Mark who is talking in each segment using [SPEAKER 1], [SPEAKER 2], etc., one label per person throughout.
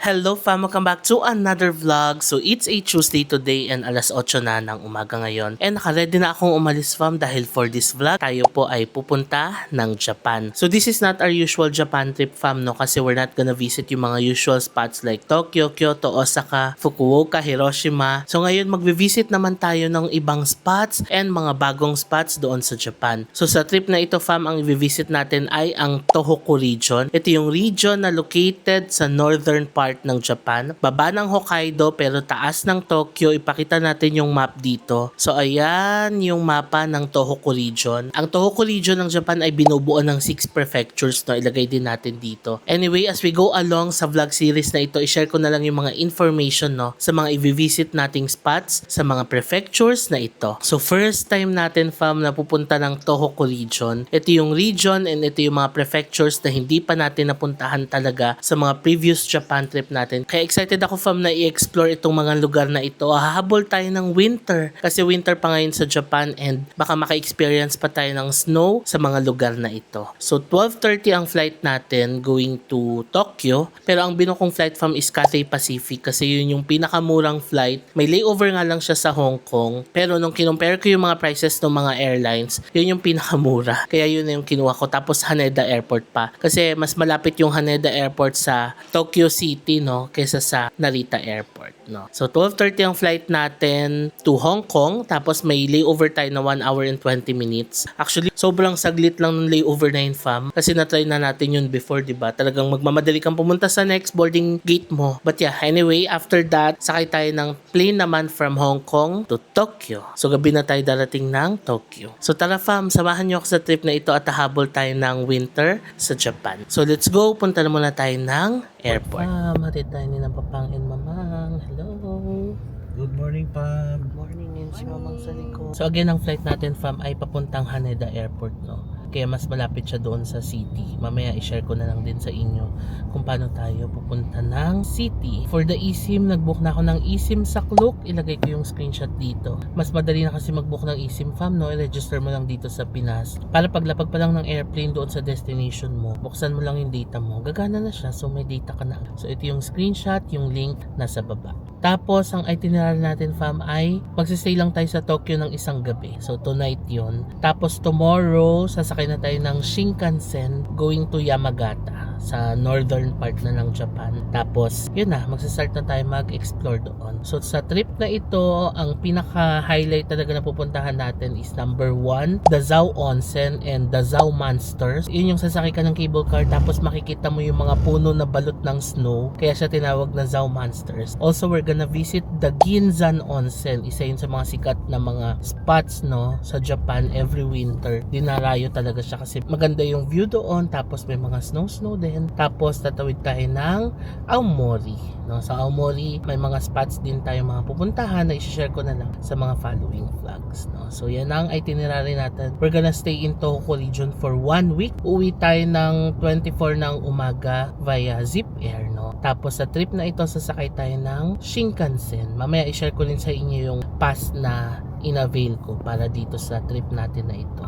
[SPEAKER 1] Hello fam, welcome back to another vlog. So it's a Tuesday today and alas 8 na ng umaga ngayon. And nakaready na akong umalis fam dahil for this vlog, tayo po ay pupunta ng Japan. So this is not our usual Japan trip fam no, kasi we're not gonna visit yung mga usual spots like Tokyo, Kyoto, Osaka, Fukuoka, Hiroshima. So ngayon magbe-visit naman tayo ng ibang spots and mga bagong spots doon sa Japan. So sa trip na ito fam, ang i-visit natin ay ang Tohoku region. Ito yung region na located sa northern part ng Japan. Baba ng Hokkaido pero taas ng Tokyo. Ipakita natin yung map dito. So ayan yung mapa ng Tohoku region. Ang Tohoku region ng Japan ay binubuo ng 6 prefectures no. Ilagay din natin dito. Anyway, as we go along sa vlog series na ito, i-share ko na lang yung mga information no sa mga i-visit nating spots sa mga prefectures na ito. So first time natin fam na pupunta ng Tohoku region. Ito yung region and ito yung mga prefectures na hindi pa natin napuntahan talaga sa mga previous Japan trip natin. Kaya excited ako fam na i-explore itong mga lugar na ito. Hahabol tayo ng winter kasi winter pa ngayon sa Japan and baka maka-experience pa tayo ng snow sa mga lugar na ito. So 12:30 ang flight natin going to Tokyo pero ang binukong flight fam is Cathay Pacific kasi yun yung pinakamurang flight. May layover nga lang siya sa Hong Kong pero nung kinumpare ko yung mga prices ng mga airlines, yun yung pinakamura. Kaya yun na yung kinuha ko tapos Haneda Airport pa kasi mas malapit yung Haneda Airport sa Tokyo City no kaysa sa Narita Airport no. So 12:30 ang flight natin to Hong Kong tapos may layover tayo na 1 hour and 20 minutes. Actually sobrang saglit lang ng layover na yun fam kasi na-try na natin yun before, diba? Talagang magmamadali kang pumunta sa next boarding gate mo. But yeah, anyway, after that sakay tayo ng plane naman from Hong Kong to Tokyo. So gabi na tayo darating ng Tokyo. So tara fam, samahan niyo ako sa trip na ito at hahabol tayo ng winter sa Japan. So let's go, punta na muna tayo ng airport. Hatid tayo ni ng papangin mamang. Hello.
[SPEAKER 2] Good morning, Pam.
[SPEAKER 1] Good morning, yun si mamang sa likod. So again, ang flight natin fam ay papuntang Haneda Airport no. Kaya mas malapit siya doon sa city. Mamaya i-share ko na lang din sa inyo kung paano tayo pupunta ng city. For the eSIM, nag-book na ako ng eSIM sa Klook. Ilagay ko yung screenshot dito. Mas madali na kasi mag-book ng eSIM fam no. I-register mo lang dito sa Pinas. Para paglapag pa lang ng airplane doon sa destination mo, buksan mo lang yung data mo. Gagana na siya so may data ka na. So ito yung screenshot, yung link nasa baba. Tapos ang itinerary natin fam ay magsistay lang tayo sa Tokyo ng isang gabi. So tonight yon. Tapos tomorrow sasakay na tayo ng Shinkansen going to Yamagata sa northern part na ng Japan. Tapos yun na, magsastart na tayo mag-explore doon. So sa trip na ito, ang pinaka-highlight talaga na pupuntahan natin is number 1, Dazao Onsen and Dazao Monsters. Yun yung sasakay ka ng cable car tapos makikita mo yung mga puno na balot ng snow. Kaya siya tinawag na Dazao Monsters. Also, we're gonna visit the Ginzan Onsen. Isa yun sa mga sikat na mga spots no sa Japan every winter. Dinarayo talaga siya kasi maganda yung view doon tapos may mga snow din. Tapos tatawid tayo ng Aomori no? Sa Aomori may mga spots din tayo mga pupuntahan na i-share ko na lang sa mga following vlogs no? So yan ang itinerary natin. We're gonna stay in Tohoku region for 1 week. Uwi tayo ng 24 ng umaga via Zip Air no? Tapos sa trip na ito sasakay tayo ng Shinkansen. Mamaya i-share ko rin sa inyo yung pass na in-avail ko para dito sa trip natin na ito.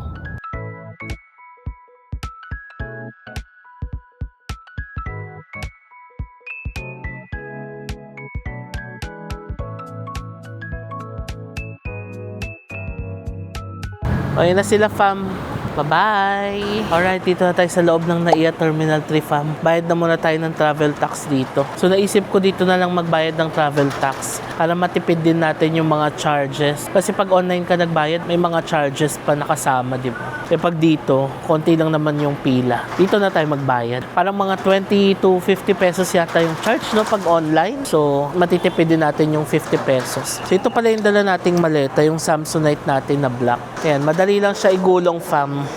[SPEAKER 1] Ayun na sila fam. Bye-bye! Alright, dito na tayo sa loob ng NAIA Terminal 3 fam. Bayad na muna tayo ng travel tax dito. So naisip ko dito na lang magbayad ng travel tax para matipid din natin yung mga charges. Kasi pag online ka nagbayad, may mga charges pa nakasama, di ba? E pag dito, konti lang naman yung pila. Dito na tayo magbayad. Parang mga 20 to 50 pesos yata yung charge no pag online. So matitipid din natin yung 50 pesos. So ito pala yung dala nating maleta, yung Samsonite natin na black. Ayan, madali lang siya igulong fam.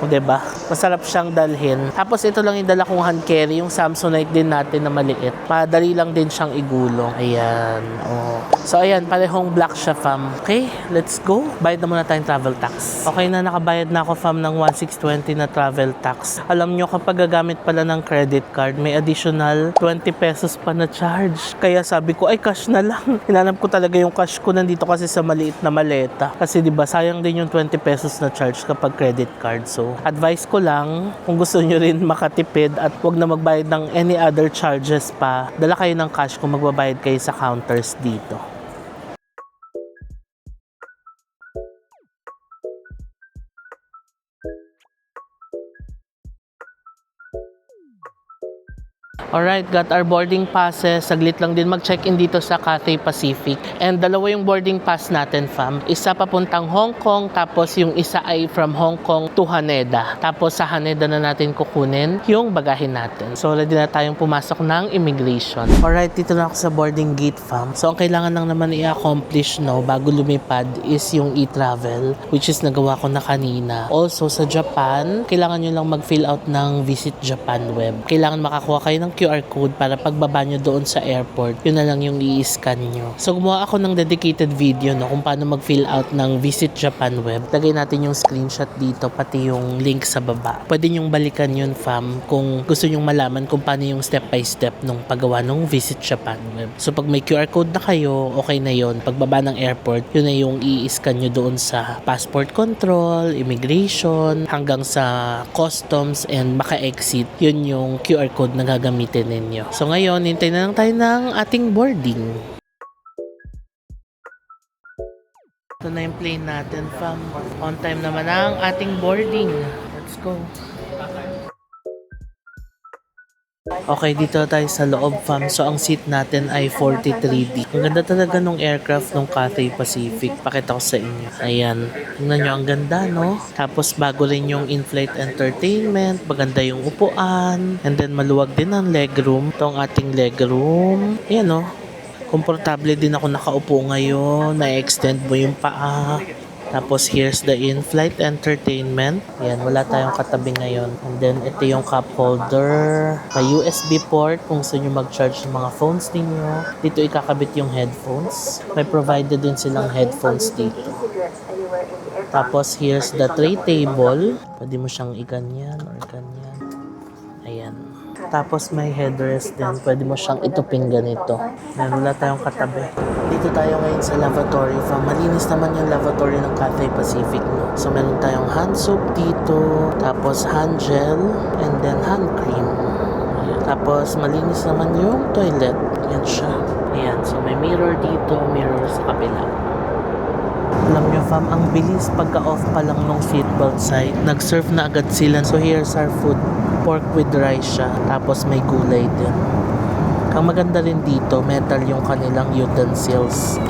[SPEAKER 1] O diba? Masarap siyang dalhin. Tapos ito lang yung dala kong hand carry, yung Samsonite din natin na maliit. Madali lang din siyang igulong. Ayan. Oh. So ayan, parehong black siya fam. Okay, let's go. Bayad na muna tayong travel tax. Okay na, nakabayad na ako fam ng 1,620 na travel tax. Alam nyo, kapag gagamit pala ng credit card, may additional 20 pesos pa na charge. Kaya sabi ko, ay cash na lang. Hinanap ko talaga yung cash ko, nandito kasi sa maliit na maleta. Kasi 'di ba, sayang din yung 20 pesos na charge kapag credit card. So, advice ko lang, kung gusto nyo rin makatipid at wag na magbayad ng any other charges pa, dala kayo ng cash kung magbabayad kayo sa counters dito. Alright, got our boarding passes. Saglit lang din mag-check-in dito sa Cathay Pacific. And dalawa yung boarding pass natin, fam. Isa papuntang Hong Kong, tapos yung isa ay from Hong Kong to Haneda. Tapos sa Haneda na natin kukunin yung bagahin natin. So, ready na tayong pumasok ng immigration. Alright, dito na ako sa boarding gate, fam. So, ang kailangan lang naman i-accomplish, no, bago lumipad is yung e-travel, which is nagawa ko na kanina. Also, sa Japan, kailangan nyo lang mag-fill out ng Visit Japan web. Kailangan makakuha kayo ng QR code para pagbaba nyo doon sa airport, yun na lang yung i-scan nyo. So, gumawa ako ng dedicated video, no, kung paano mag-fill out ng Visit Japan web. Lagay natin yung screenshot dito, pati yung link sa baba. Pwede nyong balikan yun, fam, kung gusto nyong malaman kung paano yung step by step nung paggawa ng Visit Japan web. So, pag may QR code na kayo, okay na yun. Pagbaba ng airport, yun na yung i-scan nyo doon sa passport control, immigration, hanggang sa customs and maka-exit. Yun yung QR code na gagamitin ninyo. So ngayon, hintay na lang tayo ng ating boarding. Ito na yung plane natin, fam. On time naman ang ating boarding. Let's go. Okay, dito tayo sa loob, fam. So, ang seat natin ay 43D. Ang ganda talaga nung aircraft nung Cathay Pacific. Pakita ko sa inyo. Ayan. Tingnan nyo, ang ganda, no? Tapos, bago rin yung in-flight entertainment. Maganda yung upuan. And then, maluwag din ang legroom. Ito ang ating legroom. Ayan, no? Komportable din ako nakaupo ngayon. Na-extend mo yung paa. Tapos, here's the in-flight entertainment. Yan, wala tayong katabi ngayon. And then, ito yung cup holder. May USB port kung gusto nyo mag-charge ng mga phones ninyo. Dito ikakabit yung headphones. May provided din silang headphones dito. Tapos, here's the tray table. Pwede mo siyang iganyan or ganyan. Ayan. Tapos may headrest din. Pwede mo siyang itupin ganito. Ayan, wala tayong katabi. Dito tayo ngayon sa lavatory. Malinis naman yung lavatory ng Cathay Pacific, no? So meron tayong hand soap dito. Tapos hand gel. And then hand cream. Ayan. Tapos malinis naman yung toilet. Ayan siya. Ayan. So may mirror dito. Mirror sa kabila. Alam nyo, fam, ang bilis pagka-off pa lang nung seatbelt sign. Nag-serve na agad sila. So here's our food. Pork with rice siya. Tapos may gulay din. Ang maganda rin dito, metal yung kanilang utensils.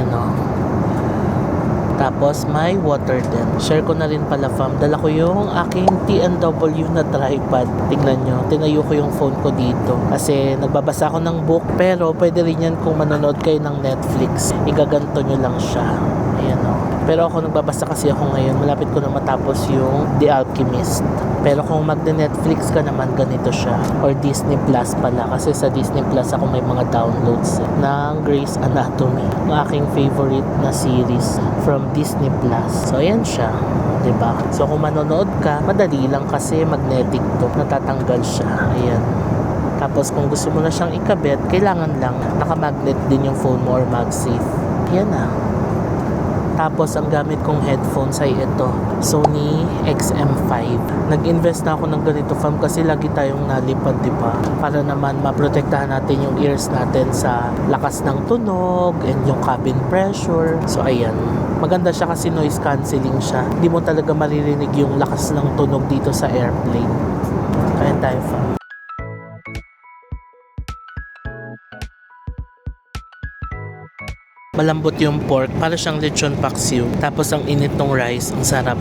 [SPEAKER 1] Tapos may water din. Share ko na rin pala, fam. Dala ko yung aking TNW na tripod. Tingnan nyo, tinayo ko yung phone ko dito. Kasi nagbabasa ako ng book. Pero pwede rin yan kung manonood kayo ng Netflix. Igaganto nyo lang siya. Ayan o. Pero ako nagbabasa kasi ako ngayon. Malapit ko na matapos yung The Alchemist. Pero kung magne-Netflix ka naman, ganito siya. Or Disney Plus pala. Kasi sa Disney Plus ako may mga downloads ng Grey's Anatomy. Ang aking favorite na series from Disney Plus. So, ayan siya. Diba? So, kung manonood ka, madali lang kasi magnetic to. Natatanggal siya. Ayan. Tapos, kung gusto mo na siyang ikabit, kailangan lang nakamagnet din yung phone mo or MagSafe. Yan na. Tapos, ang gamit kong headphones ay ito, Sony XM5. Nag-invest na ako ng ganito, fam, kasi lagi tayong nalipad, diba? Para naman maprotektahan natin yung ears natin sa lakas ng tunog and yung cabin pressure. So, ayan. Maganda siya kasi noise cancelling siya. Hindi mo talaga maririnig yung lakas ng tunog dito sa airplane. Kaya tayo, fam. Malambot yung pork, para siyang lechon paksiw. Tapos ang init ng rice, ang sarap.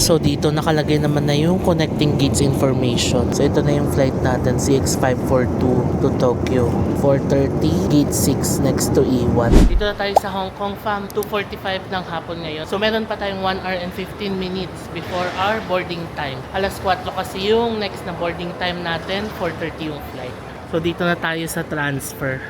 [SPEAKER 1] So dito nakalagay naman na yung connecting gates information. So ito na yung flight natin, CX542 to Tokyo. 4:30, gate 6 next to E1. Dito na tayo sa Hong Kong fam, 2:45 ng hapon ngayon. So meron pa tayong 1 hour and 15 minutes before our boarding time. Alas 4 kasi yung next na boarding time natin, 4:30 yung flight. So dito na tayo sa transfer.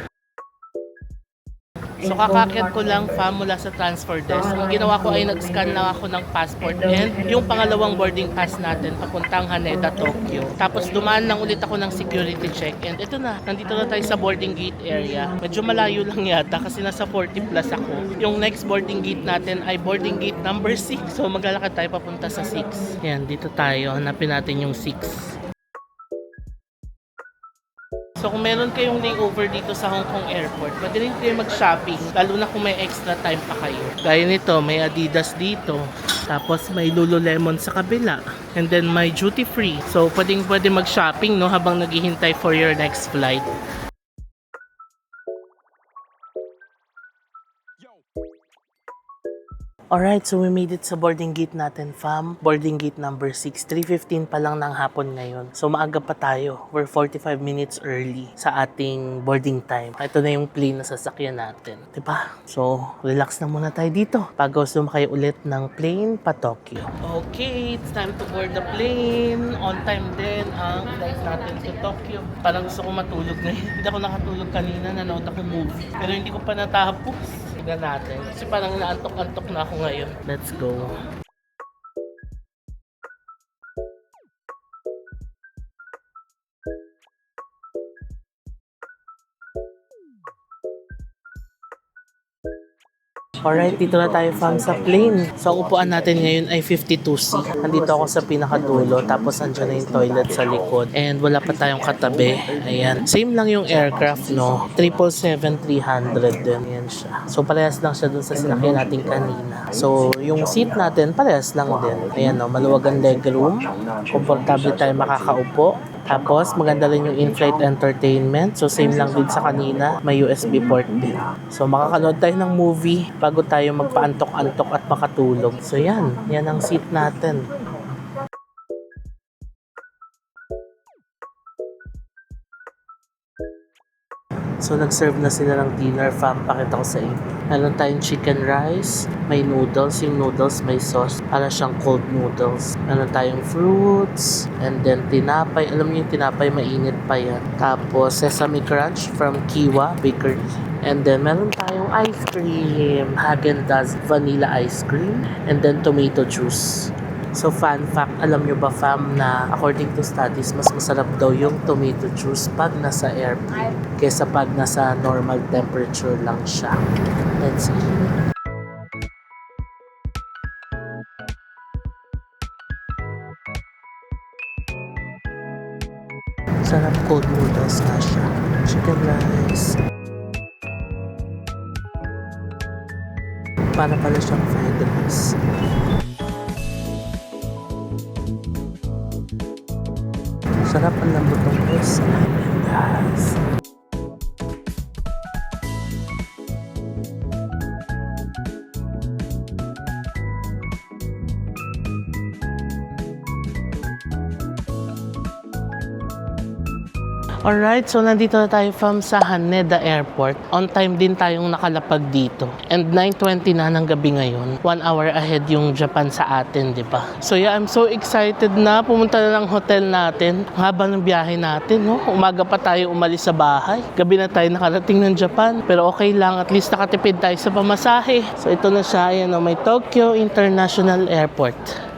[SPEAKER 1] So kakakyat ko lang fam mula sa transfer desk. Ang ginawa ko ay nag-scan lang ako ng passport and yung pangalawang boarding pass natin papuntang Haneda, Tokyo. Tapos dumaan lang ulit ako ng security check and ito na, nandito na tayo sa boarding gate area. Medyo malayo lang yata kasi nasa 40 plus ako. Yung next boarding gate natin ay boarding gate number 6. So maglalakad tayo papunta sa 6. Yan, dito tayo. Hanapin natin yung 6. So kung meron kayong layover dito sa Hong Kong Airport, pwede rin kayo mag-shopping, lalo na kung may extra time pa kayo. Gaya nito, may Adidas dito, tapos may Lululemon sa kabila, and then may duty free. So pwede mag-shopping no, habang naghihintay for your next flight. Alright, so we made it sa boarding gate natin, fam. Boarding gate number 6. 3:15 pa lang ng hapon ngayon. So maaga pa tayo. We're 45 minutes early sa ating boarding time. Ito na yung plane na sasakyan natin. Diba? So, relax na muna tayo dito bago sumakay ulit ng plane pa Tokyo. Okay, it's time to board the plane. On time din ang flight natin to Tokyo. Parang gusto ko matulog na yun. Hindi ako nakatulog kanina. Nanood ako movie. Pero hindi ko pa natapos. Tignan natin. Kasi parang naantok-antok na ako ngayon. Let's go. Alright, dito na tayo fam sa plane. So, upuan natin ngayon ay 52C. Nandito ako sa pinakadulo, tapos andyan na yung toilet sa likod. And wala pa tayong katabi. Ayan. Same lang yung aircraft, no? 777-300 din. Ayan siya. So, parehas lang siya dun sa sinakyan natin kanina. So, yung seat natin, parehas lang din. Ayan, no? Maluwag ang legroom. Komportable tayo makakaupo. Tapos, maganda rin yung in-flight entertainment. So, same lang din sa kanina. May USB port din. So, makakanood tayo ng movie bago tayo magpaantok-antok at makatulog. So, yan. Yan ang seat natin. So, nag-serve na sila ng dinner, fam. Pakita ko sa inyo. Meron tayong chicken rice, may noodles. Yung noodles may sauce. Para siyang cold noodles. Meron tayong fruits, and then tinapay. Alam niyo yung tinapay, mainit pa yan. Tapos, sesame crunch from Kiwa Bakery. And then, meron tayong ice cream. Häagen-Dazs vanilla ice cream. And then, tomato juice. So, fun fact, alam nyo ba fam na according to studies, mas masarap daw yung tomato juice pag nasa airplane kesa pag nasa normal temperature lang siya. Let's see. Sarap cold noodles nga siya. Chicken rice. Para pala siyang fried rice. Sarap ang lambot ng rice. Yes. Alright, so nandito na tayo from sa Haneda Airport. On time din tayong nakalapag dito. And 9:20 na ng gabi ngayon. 1 hour ahead yung Japan sa atin, di ba? So yeah, I'm so excited na pumunta na ng hotel natin. Ang haba ng biyahe natin, no? Umaga pa tayo umalis sa bahay. Gabi na tayo nakarating ng Japan. Pero okay lang, at least nakatipid tayo sa pamasahe. So ito na siya, ayan, may Tokyo International Airport.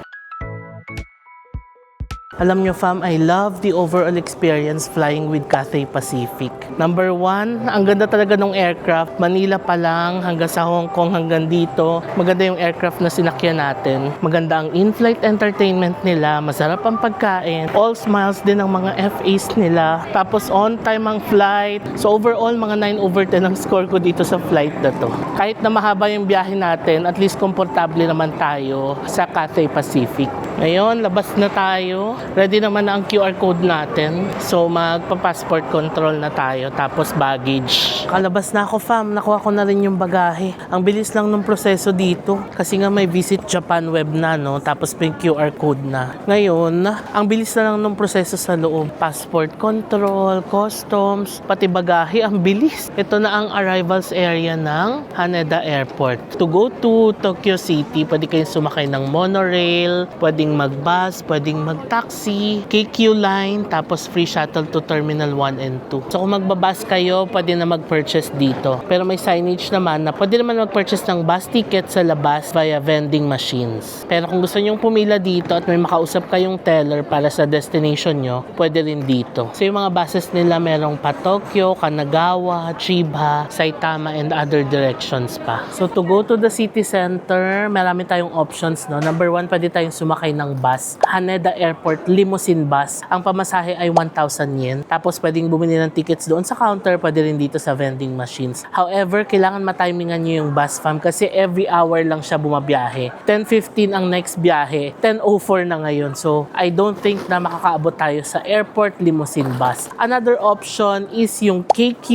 [SPEAKER 1] Alam nyo fam, I love the overall experience flying with Cathay Pacific. Number 1, ang ganda talaga ng aircraft. Manila pa lang hanggang sa Hong Kong hanggang dito. Maganda yung aircraft na sinakyan natin. Maganda ang in-flight entertainment nila. Masarap ang pagkain. All smiles din ang mga FAs nila. Tapos on time ang flight. So overall, mga 9/10 ang score ko dito sa flight na to. Kahit na mahaba yung biyahe natin, at least komportable naman tayo sa Cathay Pacific. Ngayon, labas na tayo. Ready naman na ang QR code natin. So, magpa-passport control na tayo. Tapos, baggage. Kalabas na ako, fam. Nakuha ko na rin yung bagahe. Ang bilis lang nung proseso dito. Kasi nga may Visit Japan web na, no? Tapos, may QR code na. Ngayon, ang bilis na lang nung proseso sa loob. Passport control, customs, pati bagahe. Ang bilis. Ito na ang arrivals area ng Haneda Airport. To go to Tokyo City, pwede kayong sumakay ng monorail, pwedeng mag-bus, pwedeng mag-taxi, KQ line, tapos free shuttle to Terminal 1 and 2. So kung magbabus kayo, pwede na mag-purchase dito. Pero may signage naman na pwede naman mag-purchase ng bus ticket sa labas via vending machines. Pero kung gusto nyong pumila dito at may makausap kayong teller para sa destination nyo, pwede rin dito. So yung mga buses nila merong pa Tokyo, Kanagawa, Chiba, Saitama, and other directions pa. So to go to the city center, marami tayong options, no? Number 1, pwede tayong sumakay ng bus. Haneda Airport Limousine Bus. Ang pamasahe ay 1,000 yen. Tapos pwedeng bumili ng tickets doon sa counter, pwede rin dito sa vending machines. However, kailangan matimingan nyo yung bus, fam, kasi every hour lang siya bumabiyahe. 10:15 ang next biyahe. 10:04 na ngayon. So, I don't think na makakaabot tayo sa airport limousine bus. Another option is yung KQ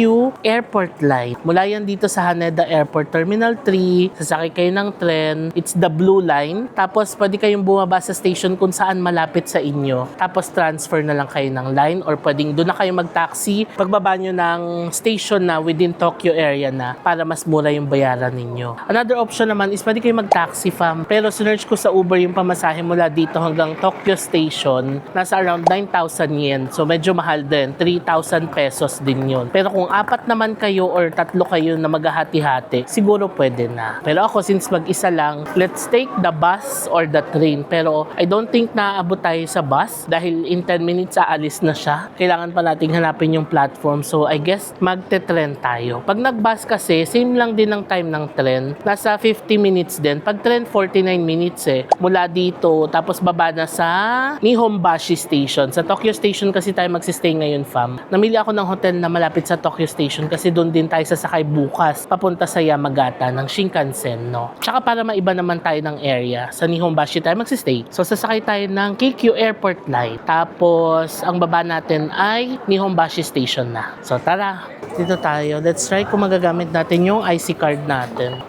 [SPEAKER 1] Airport Line. Mula yan dito sa Haneda Airport Terminal 3, sasakay kayo ng tren. It's the blue line. Tapos, pwede kayong bumaba sa station kung saan malapit sa inyo. Tapos, transfer na lang kayo ng line or pwedeng doon na kayo mag-taxi. Pagbaba nyo ng station na within Tokyo area na para mas mura yung bayaran ninyo. Another option naman is pwede kayong mag-taxi, fam. Pero sinerch ko sa Uber yung pamasahe mula dito hanggang Tokyo Station. Nasa around 9,000 yen. So, medyo mahal din. 3,000 pesos din yun. Pero kung apat naman kayo or tatlo kayo na maghahati-hati, siguro pwede na. Pero ako, since mag-isa lang, let's take the bus or the train. Pero I don't think naaabot tayo sa bus dahil in 10 minutes aalis na siya. Kailangan pa nating hanapin yung platform. So I guess magte-tren tayo. Pag nag-bus kasi, same lang din ang time ng tren. Nasa 50 minutes din. Pag tren, 49 minutes eh. Mula dito, tapos baba na sa Nihonbashi Station. Sa Tokyo Station kasi tayo magsistay ngayon, fam. Namili ako ng hotel na malapit sa Tokyo Station kasi doon din tayo sasakay bukas papunta sa Yamagata ng Shinkansen, no? Tsaka para maiba naman tayo ng area, sa Nihonbashi tayo magsistay. So, sasakay tayo ng KQ Airport Line. Tapos, ang baba natin ay Nihonbashi Station na. So, tara. Dito tayo. Let's try kung magagamit natin yung IC card natin.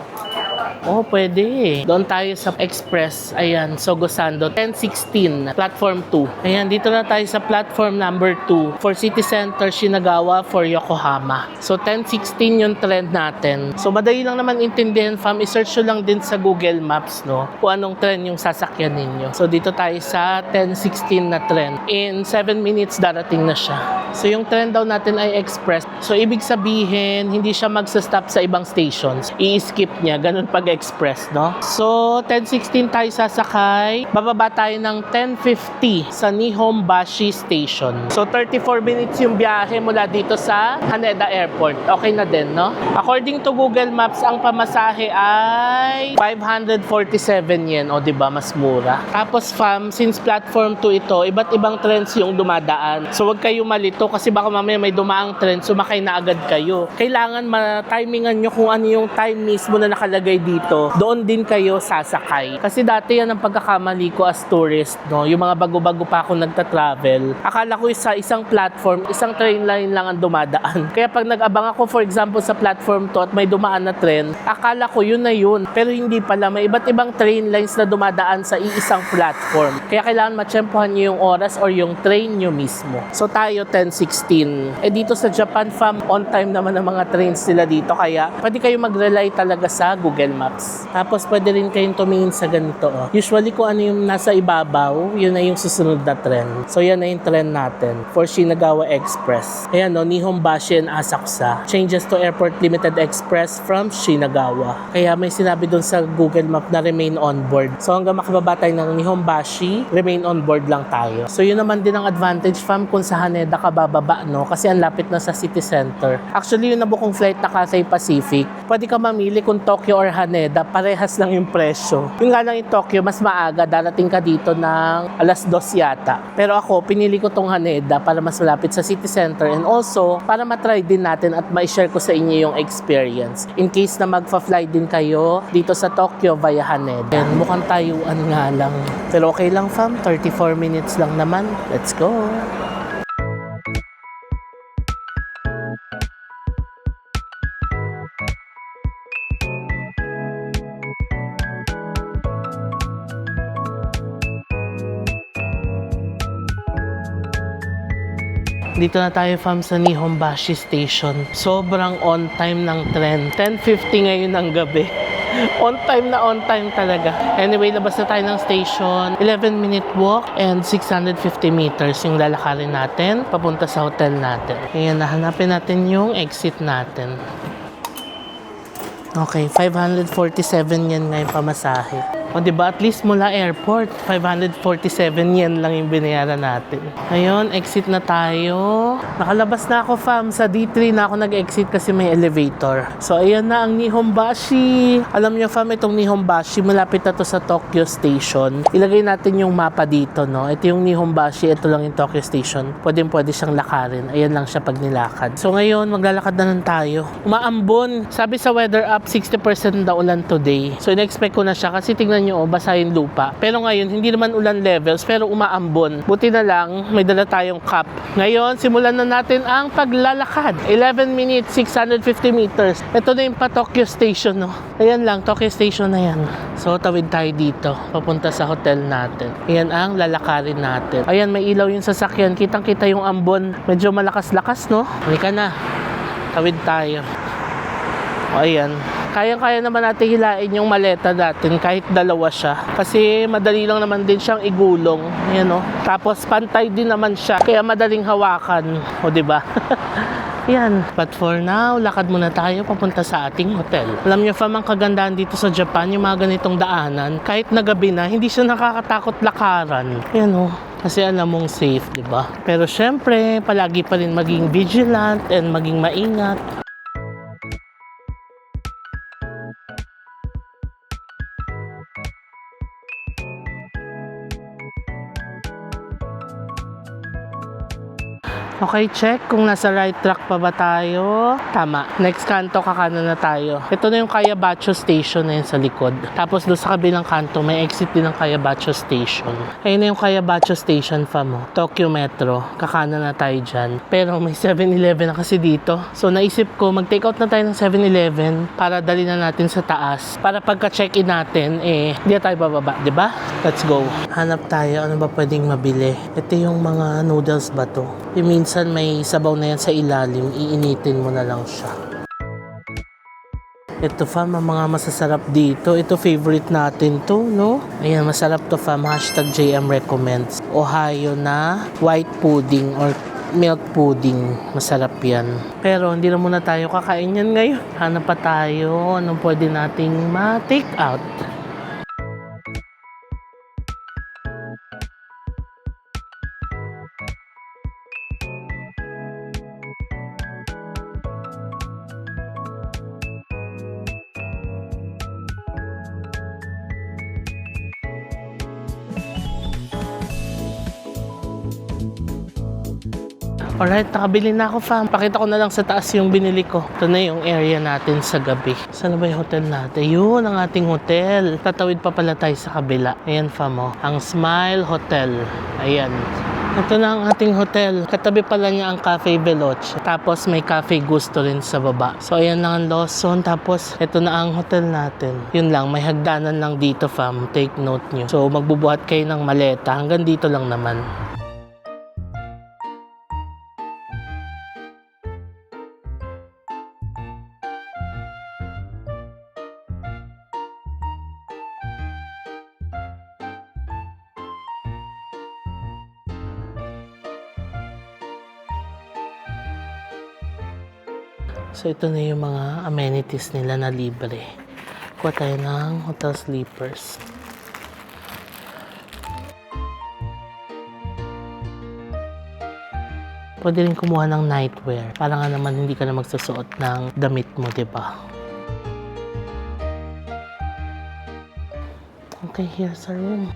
[SPEAKER 1] Oh, pwede. Doon tayo sa Express. Ayan, Sogosando. 1016, Platform 2. Ayan, dito na tayo sa Platform number 2 for City Center, Shinagawa for Yokohama. So, 1016 yung trend natin. So, madali lang naman intindihan, fam. I-search nyo lang din sa Google Maps, no? Kung anong trend yung sasakyan ninyo. So, dito tayo sa 1016 na trend. In 7 minutes, darating na siya. So, yung trend daw natin ay Express. So, ibig sabihin, hindi siya magsa-stop sa ibang stations. I-skip niya. Ganun pag Express, no? So, 10:16 tayo sasakay. Bababa tayo ng 10:50 sa Nihonbashi Station. So, 34 minutes yung biyahe mula dito sa Haneda Airport. Okay na din, no? According to Google Maps, ang pamasahe ay 547 yen. O, diba? Mas mura. Tapos, fam, since Platform 2 ito, iba't ibang trends yung dumadaan. So, wag kayo malito kasi baka mamaya may dumaang trend, sumakay na agad kayo. Kailangan ma-timingan nyo kung ano yung time mismo na nakalagay dito. Doon din kayo sasakay. Kasi dati yan ang pagkakamali ko as tourist, no? Yung mga bago-bago pa ako nagta-travel. Akala ko sa isang platform, isang train line lang ang dumadaan. Kaya pag nag-abang ako, for example, sa platform to at may dumaan na tren, akala ko yun na yun. Pero hindi pala. May iba't ibang train lines na dumadaan sa iisang platform. Kaya kailangan matsyempohan nyo yung oras or yung train nyo mismo. So tayo, 10:16. Dito sa Japan, fam, on time naman ang mga trains nila dito. Kaya pwede kayo mag-rely talaga sa Google Maps. Tapos pwede rin kayong tumingin sa ganito. Oh. Usually kung ano yung nasa ibabaw, yun na yung susunod na trend. So yan na yung trend natin for Shinagawa Express. Ayan no, Nihonbashi and Asakusa. Changes to Airport Limited Express from Shinagawa. Kaya may sinabi dun sa Google Map na remain on board. So hanggang makababa tayo ng Nihonbashi, remain on board lang tayo. So yun naman din ang advantage, fam, kung sa Haneda ka bababa, no? Kasi ang lapit na sa city center. Actually, yung nabukong flight na Cathay Pacific, pwede ka mamili kung Tokyo or Haneda Haneda, parehas lang yung presyo. Yung nga lang yung Tokyo, mas maaga, darating ka dito ng alas 2 yata. Pero ako, pinili ko tong Haneda para mas malapit sa city center and also para matry din natin at ma-share ko sa inyo yung experience. In case na magfa-fly din kayo dito sa Tokyo via Haneda. And mukhang tayuan nga lang. Pero okay lang fam, 34 minutes lang naman. Let's go! Dito na tayo fam sa Nihonbashi Station. Sobrang on time ng tren. 10:50 ngayon ng gabi. On time talaga. Anyway, labas na tayo ng station. 11-minute walk and 650 meters yung lalakarin natin papunta sa hotel natin. Ayan, nahanapin natin yung exit natin. Okay, 547 yan nga yung pamasahe. O diba, at least mula airport, 547 yen lang yung binayaran natin. Ngayon, exit na tayo. Nakalabas na ako fam, sa D3 na ako nag-exit kasi may elevator. So ayan na ang Nihonbashi. Alam niyo fam, itong Nihonbashi, malapit na to sa Tokyo Station. Ilagay natin yung mapa dito, no? Ito yung Nihonbashi, ito lang yung Tokyo Station. Pwede siang lakarin. Ayan lang siya pag nilakad. So ngayon, maglalakad na lang tayo. Umaambon. Sabi sa weather app, 60% daw ulan today. So in-expect ko na siya kasi tingnan nyo, basa yung lupa. Pero ngayon, hindi naman ulan levels, pero umaambon. Buti na lang, may dala tayong cup. Ngayon, simulan na natin ang paglalakad. 11 minutes, 650 meters. Ito na yung pa Tokyo Station, no? Ayan lang, Tokyo Station na yan. So, tawid tayo dito, papunta sa hotel natin. Ayan ang lalakarin natin. Ayan, may ilaw yung sasakyan. Kitang-kita yung ambon. Medyo malakas-lakas, no? Halika na. Tawid tayo. O, ayan. Kayang-kaya naman natin hilain yung maleta natin kahit dalawa siya. Kasi madali lang naman din siyang igulong. Ayan o. Tapos pantay din naman siya. Kaya madaling hawakan. O diba? Yan. But for now, lakad muna tayo papunta sa ating hotel. Alam niyo fam, ang kagandahan dito sa Japan, yung mga ganitong daanan, kahit na gabi na, hindi siya nakakatakot lakaran. Yan o. Kasi alam mong safe, diba? Pero syempre, palagi pa rin maging vigilant and maging maingat. Okay, check kung nasa right track pa ba tayo. Tama. Next kanto, kakanan na tayo. Ito na yung Kayabacho Station na yun sa likod. Tapos doon sa kabilang kanto, may exit din ng Kayabacho Station. Ayun na yung Kayabacho Station fam. Tokyo Metro. Kakanan na tayo dyan. Pero may 7-Eleven na kasi dito. So naisip ko, mag-take out na tayo ng 7-Eleven para dali na natin sa taas. Para pagka-check-in natin, hindi na tayo bababa. Diba? Let's go. Hanap tayo. Ano ba pwedeng mabili? Ito yung mga noodles ba to? Minsan may sabaw na yan sa ilalim, iinitin mo na lang siya. Ito fam, ang mga masasarap dito. Ito favorite natin to, no? Ayan, masarap to fam. #JM recommends. Ohio na white pudding or milk pudding. Masarap yan. Pero hindi na muna tayo kakain yan ngayon. Hanap pa tayo. Anong pwede nating ma-take out? Alright, nakabili na ako fam. Pakita ko na lang sa taas yung binili ko. Ito na yung area natin sa gabi. Saan ba yung hotel natin? Yun, ang ating hotel. Tatawid pa pala tayo sa kabila. Ayan fam, oh. Ang Smile Hotel. Ayan. Ito na ang ating hotel. Katabi pala niya ang Cafe Veloce. Tapos may Cafe Gusto rin sa baba. So ayan lang ang Lawson. Tapos ito na ang hotel natin. Yun lang, may hagdanan lang dito fam. Take note nyo. So magbubuhat kayo ng maleta. Hanggang dito lang naman. So ito na yung mga amenities nila na libre. Kuha tayo ng hotel sleepers. Pwede rin kumuha ng nightwear. Para nga naman hindi ka na magsusuot ng damit mo, diba? Okay, here's our room.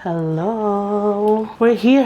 [SPEAKER 1] Hello! We're here!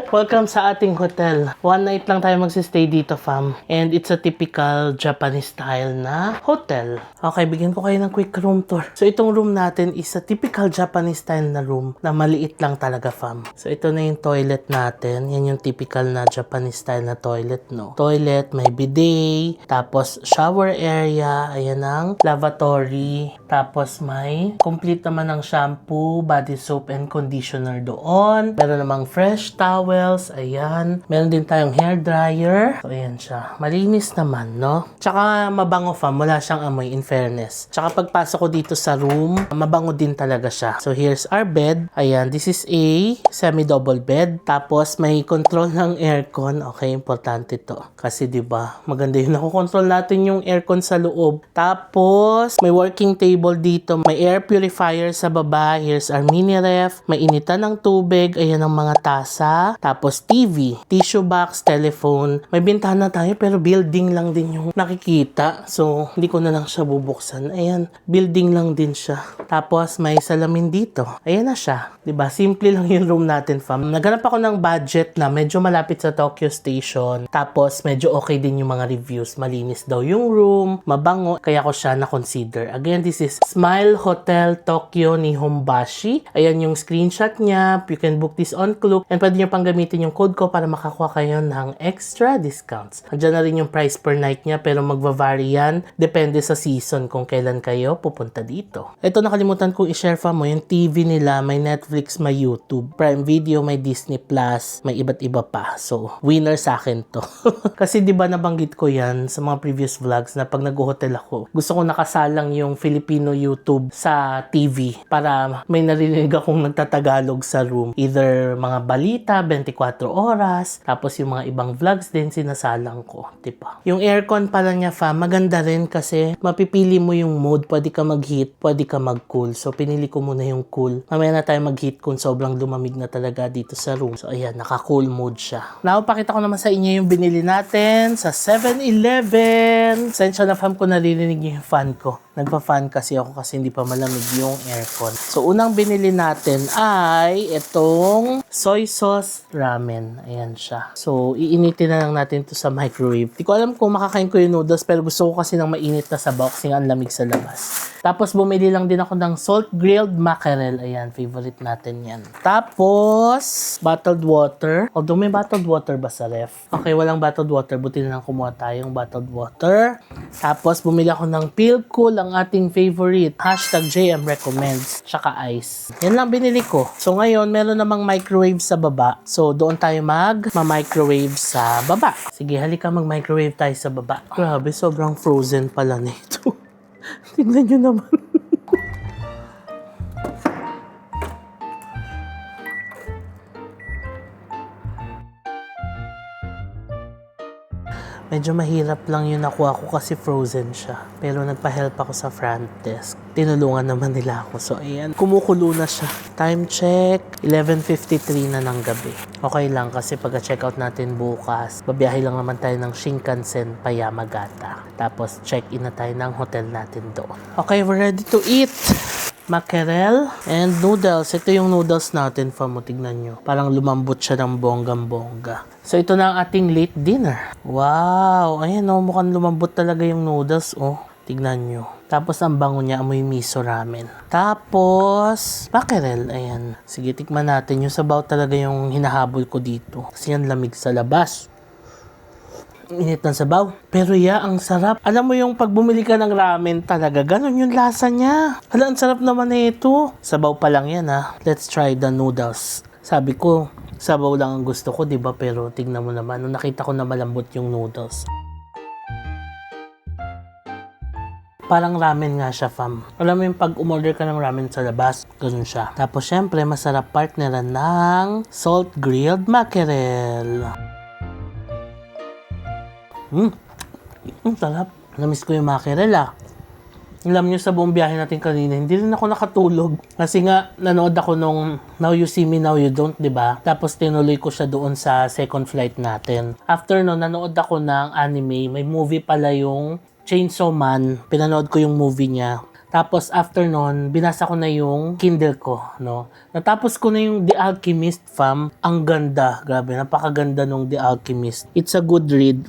[SPEAKER 1] Welcome sa ating hotel. One night lang tayo magsistay dito, fam. And it's a typical Japanese style na hotel. Okay, bigyan ko kayo ng quick room tour. So, itong room natin is a typical Japanese style na room na maliit lang talaga, fam. So, ito na yung toilet natin. Yan yung typical na Japanese style na toilet, no? Toilet, may bidet, tapos shower area, ayan ang lavatory, tapos may complete naman ng shampoo, body soap, and conditioner doon. Meron namang fresh towels, ayan. Meron din tayong hair dryer. So, ayan siya. Malinis naman, no? Tsaka mabango, fam. Wala siyang amoy, in fairness. Tsaka pagpasok ko dito sa room, mabango din talaga siya. So, here's our bed. Ayan, this is a semi-double bed. Tapos, may control ng aircon. Okay, importante to. Kasi, di ba maganda yun. Nakokontrol natin yung aircon sa loob. Tapos, may working table dito. May air purifier sa baba. Here's our mini ref. May initan ng tubig. Ayan ang mga tasa. Tapos, TV, tissue box, telephone. May bintana tayo pero building lang din yung nakikita. So, hindi ko na lang siya bubuksan. Ayan, building lang din siya. Tapos, may salamin dito. Ayan na siya. Diba? Simple lang yung room natin, fam. Naghanap ako ng budget na medyo malapit sa Tokyo Station. Tapos, medyo okay din yung mga reviews. Malinis daw yung room, mabango. Kaya ko siya na-consider. Again, this is Smile Hotel Tokyo Nihonbashi. Ayan yung screenshot niya. You can book this on Klook. And pwede nyo pang gamitin yung code ko para makakuha kayo ng extra discounts. Andiyan na rin yung price per night niya pero magva-vary yan. Depende sa season kung kailan kayo pupunta dito. Ito nakalimutan kong i-share fa mo. Yung TV nila, may Netflix, may YouTube, Prime Video, may Disney Plus, may iba't iba pa. So, winner sa akin to. Kasi di ba nabanggit ko yan sa mga previous vlogs na pag nag-hotel ako, gusto ko nakasalang yung Filipino YouTube sa TV para may narinig akong nagtatagalog sa room. Either mga balita, 24 oras, tapos yung mga ibang vlogs din sinasalang ko. Diba? Yung aircon pala niya, fa, maganda rin kasi mapipili mo yung mode. Pwede ka mag-heat, pwede ka mag-cool. So, pinili ko muna yung cool. Mamaya na tayo mag-heat kung sobrang lumamig na talaga dito sa room. So, ayan, naka-cool mode siya. Now, pakita ko naman sa inyo yung binili natin sa 7-Eleven. Sensya na, fam, ko naririnig yung fan ko. Nagpa-fan kasi ako kasi hindi pa malamig yung aircon. So, unang binili natin ay itong soy sauce ramen. Ayan siya. So, iinitin na lang natin to sa microwave. Di ko alam kung makakain ko yung noodles pero gusto ko kasi ng mainit na sabaw kasi nga ang lamig sa labas. Tapos, bumili lang din ako ng salt grilled mackerel. Ayan, favorite natin yan. Tapos, bottled water. Although may bottled water ba sa ref? Okay, walang bottled water. Buti na lang kumuha tayong bottled water. Tapos, bumili ako ng Pilcool, ang ating favorite. #JM recommends. Tsaka ice. Yan lang binili ko. So, ngayon, meron namang microwave sa baba. So, doon tayo mag-microwave sa baba. Sige, halika mag-microwave tayo sa baba. Grabe, sobrang frozen pala nito. Tignan nyo naman. Medyo mahirap lang yung nakuha ko kasi frozen siya. Pero nagpa-help ako sa front desk. Tinulungan naman nila ako. So, ayan. Kumukulo na siya. Time check. 11:53 na ng gabi. Okay lang kasi pagka-checkout natin bukas, babiyahe lang naman tayo ng Shinkansen pa Yamagata. Tapos, check-in na tayo ng hotel natin doon. Okay, we're ready to eat. Mackerel and noodles. Ito yung noodles natin, fam. Tignan nyo. Parang lumambot siya ng bonggang-bongga. So, ito na ang ating late dinner. Wow! Ayan, oh, mukhang lumambot talaga yung noodles, oh. Tignan nyo. Tapos, ang bango niya, amoy miso ramen. Tapos, mackerel. Ayan. Sige, tikman natin. Yung sabaw talaga yung hinahabol ko dito. Kasi yan lamig sa labas. Init ng sabaw. Pero ang sarap. Alam mo yung pag bumili ka ng ramen talaga, ganun yung lasa niya. Hala, ang sarap naman na ito. Sabaw pa lang yan, ha. Let's try the noodles. Sabi ko, sabaw lang ang gusto ko, diba? Pero tignan mo naman, nung nakita ko na malambot yung noodles. Parang ramen nga siya, fam. Alam mo yung pag umorder ka ng ramen sa labas, ganun siya. Tapos syempre, masarap partneran ng salt grilled mackerel. Sarap. Namiss ko yung mackerel, ah. Alam nyo, sa buong biyahe natin kanina, hindi rin ako nakatulog. Kasi nga, nanood ako nung Now You See Me, Now You Don't, diba? Tapos tinuloy ko siya doon sa second flight natin. After no, nanood ako ng anime. May movie pala yung Chainsaw Man. Pinanood ko yung movie niya. Tapos after nun, binasa ko na yung Kindle ko, no? Natapos ko na yung The Alchemist, fam. Ang ganda. Grabe, napakaganda nung The Alchemist. It's a good read.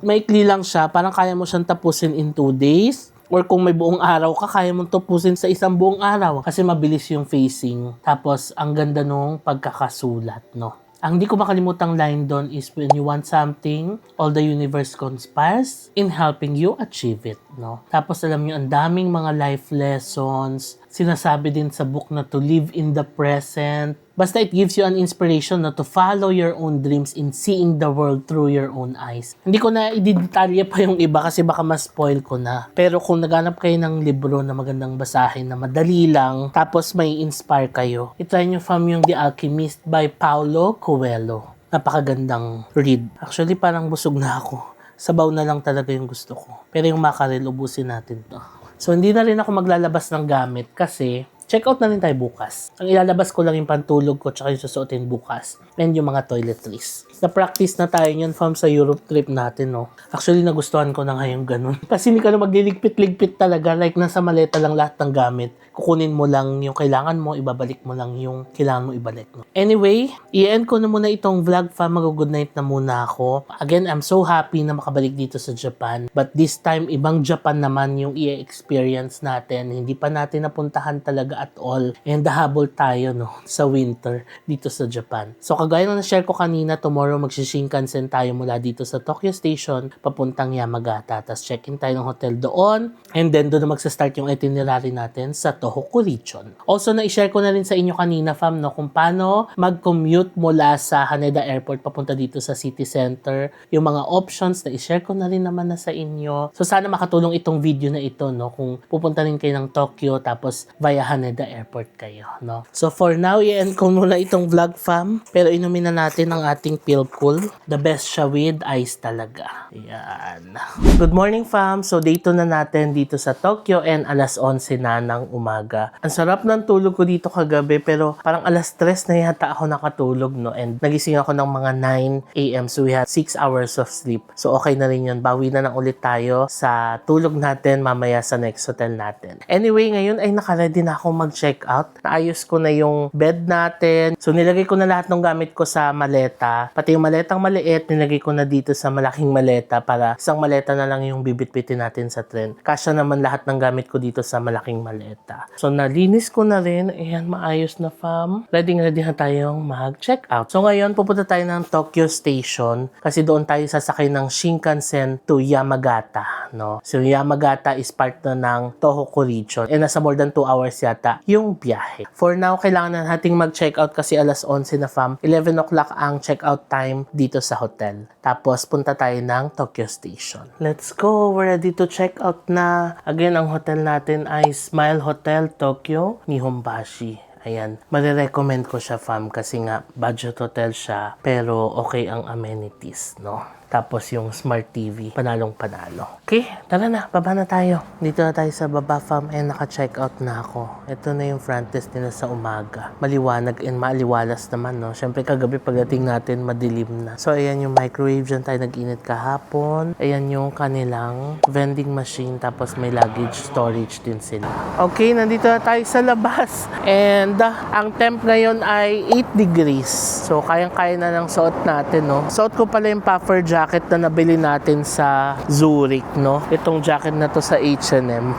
[SPEAKER 1] Maikli lang siya. Parang kaya mo siyang tapusin in 2 days. Or kung may buong araw ka, kaya mong tapusin sa isang buong araw. Kasi mabilis yung facing. Tapos, ang ganda nung pagkakasulat, no? Ang di ko makalimutang line doon is when you want something, all the universe conspires in helping you achieve it, no? Tapos alam niyo, ang daming mga life lessons. Sinasabi din sa book na to live in the present. Basta it gives you an inspiration na to follow your own dreams in seeing the world through your own eyes. Hindi ko na i-detalye pa yung iba kasi baka ma-spoil ko na. Pero kung naghanap kayo ng libro na magandang basahin na madali lang, tapos may inspire kayo, itry nyo fam yung The Alchemist by Paulo Coelho. Napakagandang read. Actually, parang busog na ako. Sabaw na lang talaga yung gusto ko. Pero yung mackerel, ubusin natin to. So, hindi na rin ako maglalabas ng gamit kasi check out na rin tayo bukas. Ang ilalabas ko lang yung pantulog ko tsaka yung susuotin bukas. And yung mga toiletries. Na-practice na tayo yun from sa Europe trip natin, no? Actually, nagustuhan ko na nga yung ganun. Kasi hindi ka na magliligpit-ligpit talaga. Like, nasa maleta lang lahat ng gamit. Kukunin mo lang yung kailangan mo, ibabalik mo lang yung kailangan mo ibalik. No? Anyway, i-end ko na muna itong vlog, fam. Mag-good night na muna ako. Again, I'm so happy na makabalik dito sa Japan. But this time, ibang Japan naman yung i-experience natin. Hindi pa natin napuntahan talaga at all. And habol tayo, no, sa winter dito sa Japan. So, kagaya na na-share ko kanina, tomorrow magsishinkansen tayo mula dito sa Tokyo Station papuntang Yamagata. Tapos check-in tayo ng hotel doon. And then, doon na magsa-start yung itinerary natin sa Tohoku Region. Also, na-share ko na rin sa inyo kanina, fam, no, kung paano mag-commute mula sa Haneda Airport papunta dito sa city center. Yung mga options na i-share ko na rin naman na sa inyo. So, sana makatulong itong video na ito, no, kung pupunta rin kayo ng Tokyo tapos via Haneda Airport kayo, no. So, for now, i-end ko muna itong vlog, fam. Pero inumin na natin ang ating Pilcool. The best siya with ice talaga. Ayan. Good morning, fam. So, day 2 na natin dito sa Tokyo and alas 11 na ng umaga. Ang sarap ng tulog ko dito kagabi pero parang alas 3 na yata ako nakatulog, no? And nagising ako ng mga 9 a.m. So, we had 6 hours of sleep. So, okay na rin yun. Bawi na lang ulit tayo sa tulog natin mamaya sa next hotel natin. Anyway, ngayon ay nakaready na ako mag-check out. Naayos ko na yung bed natin. So, nilagay ko na lahat ng gamit ko sa maleta. Pati yung maletang maliit, nilagay ko na dito sa malaking maleta para isang maleta na lang yung bibit-bitin natin sa tren. Kasya naman lahat ng gamit ko dito sa malaking maleta. So, nalinis ko na rin. Ayan, maayos na, fam. Ready na tayong mag-check out. So, ngayon, pupunta tayo ng Tokyo Station kasi doon tayo sasakay ng Shinkansen to Yamagata, no? So, Yamagata is part na ng Tohoku Region. And nasa more than 2 hours yata yung biyahe. For now, kailangan na nating mag-check out kasi alas 11 na, fam. 11 o'clock ang check-out time dito sa hotel. Tapos, punta tayo ng Tokyo Station. Let's go! We're ready to check out na. Again, ang hotel natin ay Smile Hotel Tokyo Nihonbashi. Ayan. Marirecommend ko siya, fam, kasi nga budget hotel siya pero okay ang amenities, no? Tapos yung Smart TV, panalong-panalo. Okay, tara na, baba na tayo. Dito na tayo sa baba, fam, and naka-check out na ako. Ito na yung front desk nila sa umaga. Maliwanag and maaliwalas naman, no? Siyempre, kagabi pagdating natin, madilim na. So, ayan yung microwave dyan tayo nag-init kahapon. Ayan yung kanilang vending machine, tapos may luggage storage din sila. Okay, nandito na tayo sa labas. And ang temp ngayon ay 8 degrees. So, kayang-kaya na ng suot natin, no? Suot ko pala yung puffer jacket na nabili natin sa Zurich, no? Itong jacket na to sa H&M.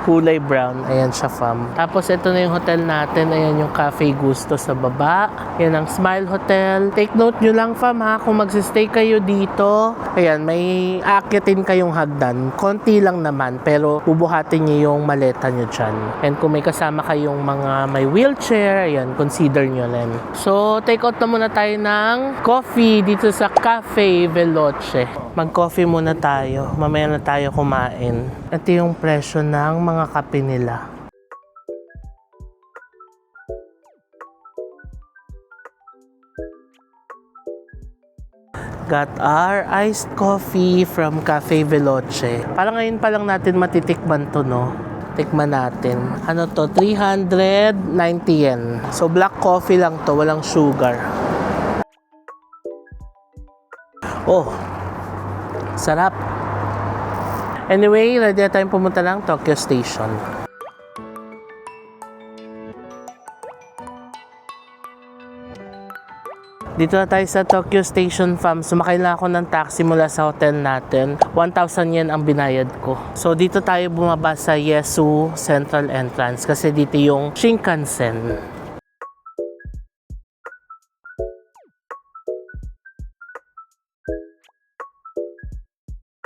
[SPEAKER 1] Kulay brown. Ayan siya, fam. Tapos, ito na yung hotel natin. Ayan yung Cafe Gusto sa baba. Ayan ang Smile Hotel. Take note nyo lang, fam, ha? Kung magsistay kayo dito, ayan, may aakyatin kayong hagdan. Konti lang naman, pero bubuhatin nyo yung maleta nyo dyan. And kung may kasama kayong mga may wheelchair, ayan, consider nyo rin. So, take out na muna tayo ng coffee dito sa Cafe Veloce. Mag-coffee muna tayo. Mamaya na tayo kumain. Ito yung presyo ng mga kape nila. Got our iced coffee from Cafe Veloce. Parang ngayon pa lang natin matitikman to, no? Tikman natin. Ano to? 390 yen. So, black coffee lang to. Walang sugar. Oh, sarap. Anyway, ready na tayong pumunta ng Tokyo Station. Dito na tayo sa Tokyo Station, fam. Sumakay lang ako ng taxi mula sa hotel natin. 1,000 yen ang binayad ko. So dito tayo bumaba sa Yesu Central Entrance kasi dito yung Shinkansen.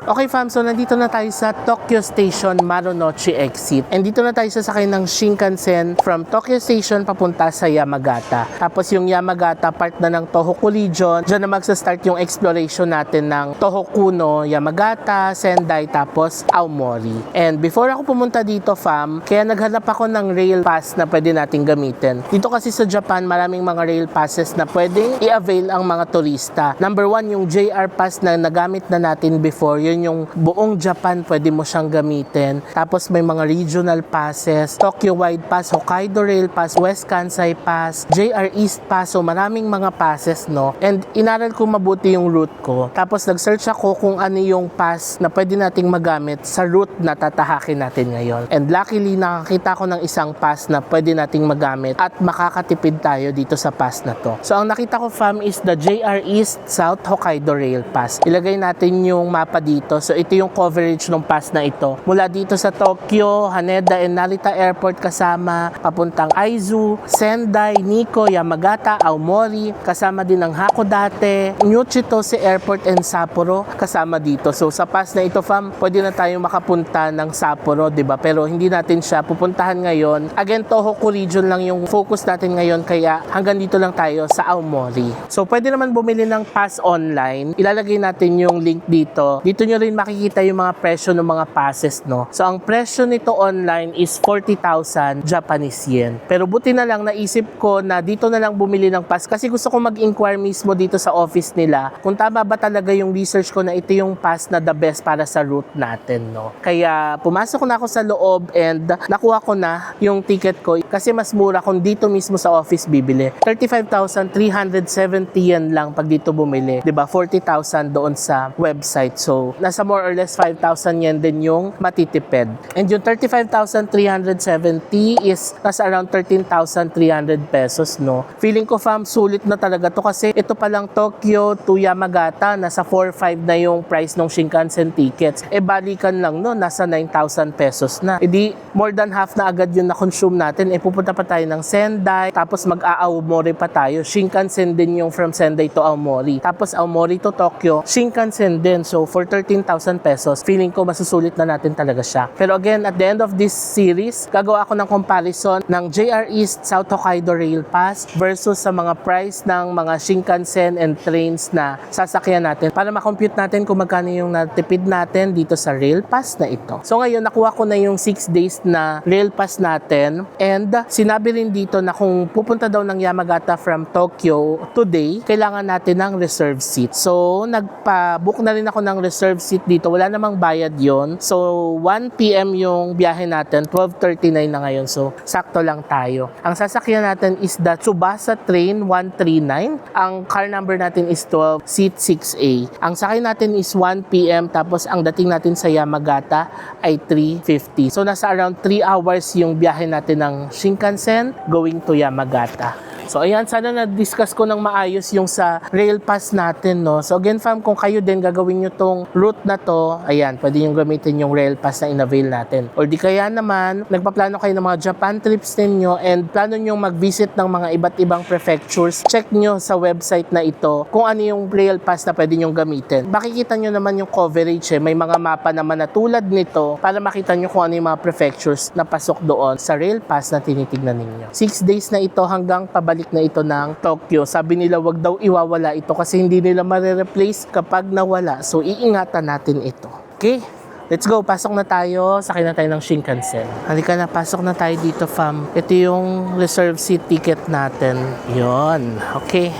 [SPEAKER 1] Okay fam, so nandito na tayo sa Tokyo Station Marunouchi Exit. And dito na tayo sasakay ng Shinkansen from Tokyo Station papunta sa Yamagata. Tapos yung Yamagata, part na ng Tohoku Region. Diyan na magsa-start yung exploration natin ng Tohoku no Yamagata, Sendai, tapos Aomori. And before ako pumunta dito fam, kaya naghanap ako ng rail pass na pwede nating gamitin. Dito kasi sa Japan, maraming mga rail passes na pwedeng i-avail ang mga turista. Number 1, yung JR pass na nagamit na natin before. Yun yung buong Japan pwede mo siyang gamitin. Tapos may mga regional passes, Tokyo Wide Pass, Hokkaido Rail Pass, West Kansai Pass, JR East Pass. So maraming mga passes, no? And inaral ko mabuti yung route ko. Tapos nag-search ako kung ano yung pass na pwede nating magamit sa route na tatahakin natin ngayon. And luckily, nakakita ko ng isang pass na pwede nating magamit at makakatipid tayo dito sa pass na to. So ang nakita ko fam is the JR East South Hokkaido Rail Pass. Ilagay natin yung mapa dito. So ito yung coverage ng pass na ito. Mula dito sa Tokyo, Haneda and Narita Airport kasama, papuntang Aizu, Sendai, Nikko, Yamagata, Aomori, kasama din ang Hakodate, Uchitose Airport and Sapporo kasama dito. So sa pass na ito fam, pwede na tayong makapunta ng Sapporo, 'di ba? Pero hindi natin siya pupuntahan ngayon. Again, Tohoku region lang yung focus natin ngayon kaya hanggang dito lang tayo sa Aomori. So pwede naman bumili ng pass online. Ilalagay natin yung link dito. Dito nyo rin makikita yung mga presyo ng mga passes, no? So, ang presyo nito online is 40,000 Japanese yen. Pero buti na lang, naisip ko na dito na lang bumili ng pass kasi gusto ko mag-inquire mismo dito sa office nila kung tama ba talaga yung research ko na ito yung pass na the best para sa route natin, no? Kaya, pumasok na ako sa loob and nakuha ko na yung ticket ko kasi mas mura kung dito mismo sa office bibili. 35,370 yen lang pag dito bumili. 'Di ba? 40,000 doon sa website. So, nasa more or less 5,000 yen din yung matitipid. And yung 35,370 is nasa around 13,300 pesos, no? Feeling ko fam, sulit na talaga to kasi ito pa lang Tokyo to Yamagata, nasa 4,500 na yung price ng Shinkansen tickets. E balikan lang, no? Nasa 9,000 pesos na. E di, more than half na agad yung na-consume natin. E pupunta pa tayo ng Sendai, tapos mag-Aomori pa tayo. Shinkansen din yung from Sendai to Aomori. Tapos Aomori to Tokyo, Shinkansen din. So, for 13,000 pesos, feeling ko masusulit na natin talaga siya. Pero again, at the end of this series, gagawa ako ng comparison ng JR East South Hokkaido Rail Pass versus sa mga price ng mga Shinkansen and trains na sasakyan natin para makompute natin kung magkano yung natipid natin dito sa Rail Pass na ito. So ngayon, nakuha ko na yung 6 days na Rail Pass natin and sinabi rin dito na kung pupunta daw ng Yamagata from Tokyo today, kailangan natin ng reserve seat. So, nagpa-book na rin ako ng reserve seat dito. Wala namang bayad yon. So, 1 p.m. yung biyahe natin. 12:39 na ngayon. So, sakto lang tayo. Ang sasakyan natin is the Tsubasa Train 139. Ang car number natin is 12, seat 6A. Ang sakay natin is 1 p.m. Tapos, ang dating natin sa Yamagata ay 3:50. So, nasa around 3 hours yung biyahe natin ng Shinkansen going to Yamagata. So ayan, sana na-discuss ko ng maayos yung sa rail pass natin, no? So again fam, kung kayo din gagawin nyo tong route na to, ayan, pwede nyo gamitin yung rail pass na in-avail natin. Or di kaya naman, nagpaplano kayo ng mga Japan trips ninyo and plano nyo mag-visit ng mga iba't ibang prefectures, check nyo sa website na ito kung ano yung rail pass na pwede nyo gamitin. Makikita nyo naman yung coverage, may mga mapa naman na tulad nito para makita nyo kung ano yung mga prefectures na pasok doon sa rail pass na tinitignan ninyo. 6 days na ito hanggang pabalik na ito ng Tokyo. Sabi nila wag daw iwawala ito kasi hindi nila ma-replace kapag nawala. So iingatan natin ito. Okay? Let's go. Pasok na tayo. Sakay na tayo ng Shinkansen. Halika na. Pasok na tayo dito, fam. Ito yung reserve seat ticket natin. Yon. Okay.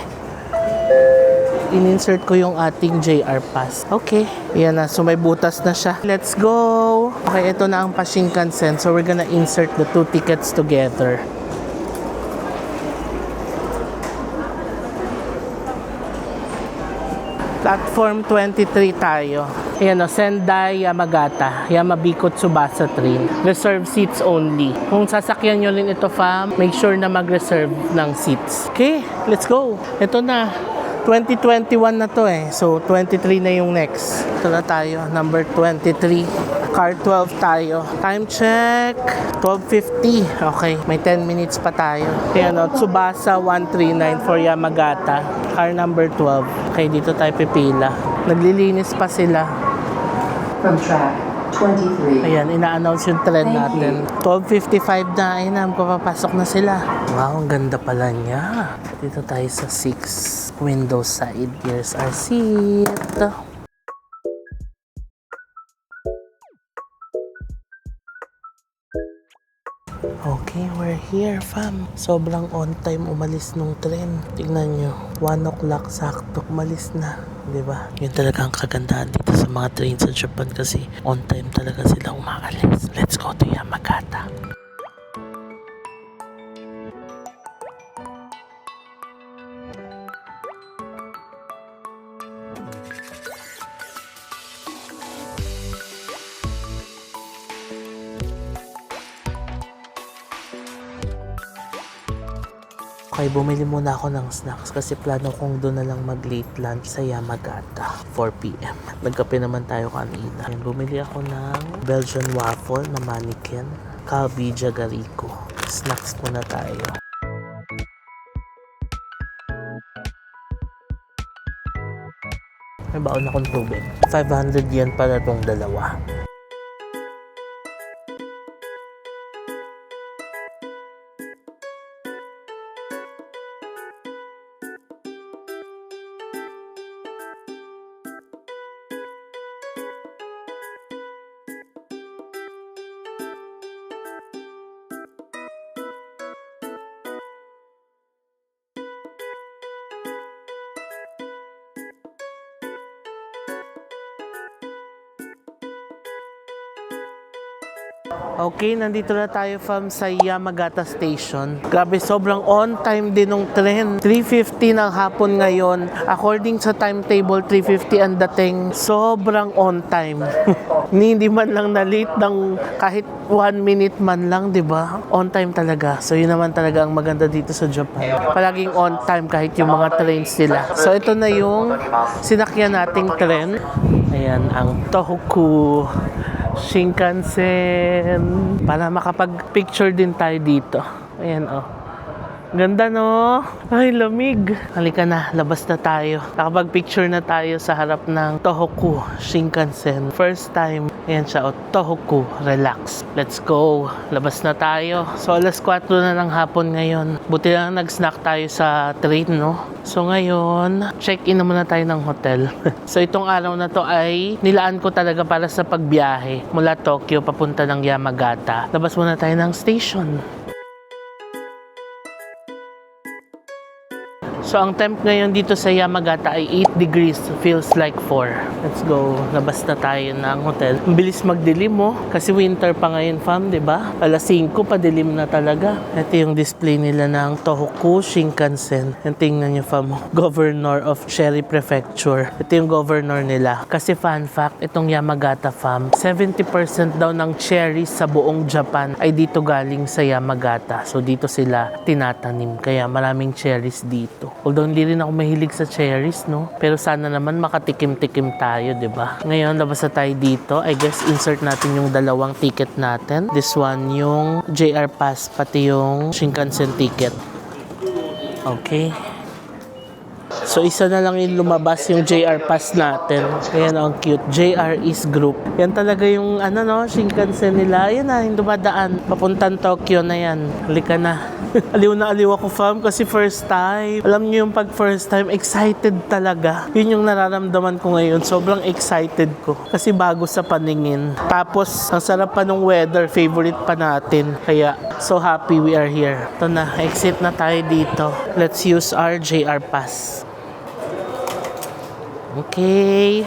[SPEAKER 1] In-insert ko yung ating JR Pass. Okay. Ayan na. So may butas na siya. Let's go. Okay, ito na ang pa-Shinkansen. So we're gonna insert the 2 tickets together. Platform 23 tayo. Ayan o, Sendai, Yamagata, Yamabiko, Tsubasa train. Reserve seats only. Kung sasakyan nyo rin ito, fam, make sure na mag-reserve ng seats. Okay, let's go. Ito na. 2021 na to eh. So, 23 na yung next. Ito na tayo. Number 23. Car 12 tayo. Time check. 12:50. Okay. May 10 minutes pa tayo. Ayan o. Tsubasa 139 for Yamagata. Car number 12. Okay, dito tayo pipila. Naglilinis pa sila.
[SPEAKER 3] From track 23.
[SPEAKER 1] Ayan, ina-announce yung trend natin. 12:55 na. Ayun na, papapasok na sila. Wow, ang ganda pala niya. Dito tayo sa 6 window side. Here's our seat. Okay, we're here, fam. Sobrang on time umalis nung tren. Tingnan nyo, 1 o'clock sakto, umalis na. Diba? Yun talaga ang kagandahan dito sa mga train sa Japan kasi on time talaga sila umaalis. Let's go to Yamagata. Okay, bumili muna ako ng snacks kasi plano kong doon na lang mag-late lunch sa Yamagata, 4 p.m. Nagkape naman tayo kanina. Ayan, bumili ako ng Belgian waffle na mannequin, Calbee Jagarico. Snacks muna tayo. May baon akong tubig. 500 yen para tong dalawa. Okay, nandito na tayo from sa Yamagata Station. Grabe, sobrang on time din ng tren. 3:50 ng hapon ngayon. According sa timetable, 3:50 ang dating. Sobrang on time. Hindi man lang na-late ng kahit 1 minute man lang, di ba? On time talaga. So, yun naman talaga ang maganda dito sa Japan. Palaging on time kahit yung mga trains nila. So, ito na yung sinakyan nating tren. Ayan, ang Tohoku Shinkansen. Para makapag-picture din tayo dito. Ayan, oh. Ganda, no? Ay, lamig. Halika na, labas na tayo. Nakapag-picture na tayo sa harap ng Tohoku Shinkansen. First time. Ayan siya, oh. Tohoku, relax. Let's go. Labas na tayo. So, alas 4 na ng hapon ngayon. Buti lang nag-snack tayo sa train, no? So, ngayon, check-in na muna tayo ng hotel. So, itong araw na to ay nilaan ko talaga para sa pagbiyahe mula Tokyo papunta ng Yamagata. Labas muna tayo ng station. So, ang temp ngayon dito sa Yamagata ay 8 degrees. Feels like 4. Let's go. Labas na tayo ng hotel. Ang bilis magdilim mo. Kasi winter pa ngayon, fam, di ba? Alas 5 pa, dilim na talaga. Ito yung display nila ng Tohoku Shinkansen. Yan, tingnan nyo, fam. Governor of Cherry Prefecture. Ito yung governor nila. Kasi fun fact, itong Yamagata, fam, 70% daw ng cherries sa buong Japan ay dito galing sa Yamagata. So, dito sila tinatanim. Kaya maraming cherries dito. Although hindi rin ako mahilig sa cherries, no? Pero sana naman makatikim-tikim tayo, di ba? Ngayon, labas na tayo dito. I guess, insert natin yung dalawang ticket natin. This one, yung JR Pass, pati yung Shinkansen ticket. Okay. So, isa na lang yung lumabas yung JR Pass natin. Ayan, ang cute. JR East Group. Yan talaga yung, ano, no, Shinkansen nila. Ayan na, yung dumadaan. Papuntang Tokyo na yan. Halika na. Aliw na aliw ako, fam, kasi first time. Alam niyo yung pag first time, excited talaga. Yun yung nararamdaman ko ngayon. Sobrang excited ko. Kasi bago sa paningin. Tapos, ang sarap pa ng weather. Favorite pa natin. Kaya, so happy we are here. Ito na, exit na tayo dito. Let's use our JR Pass. Okay.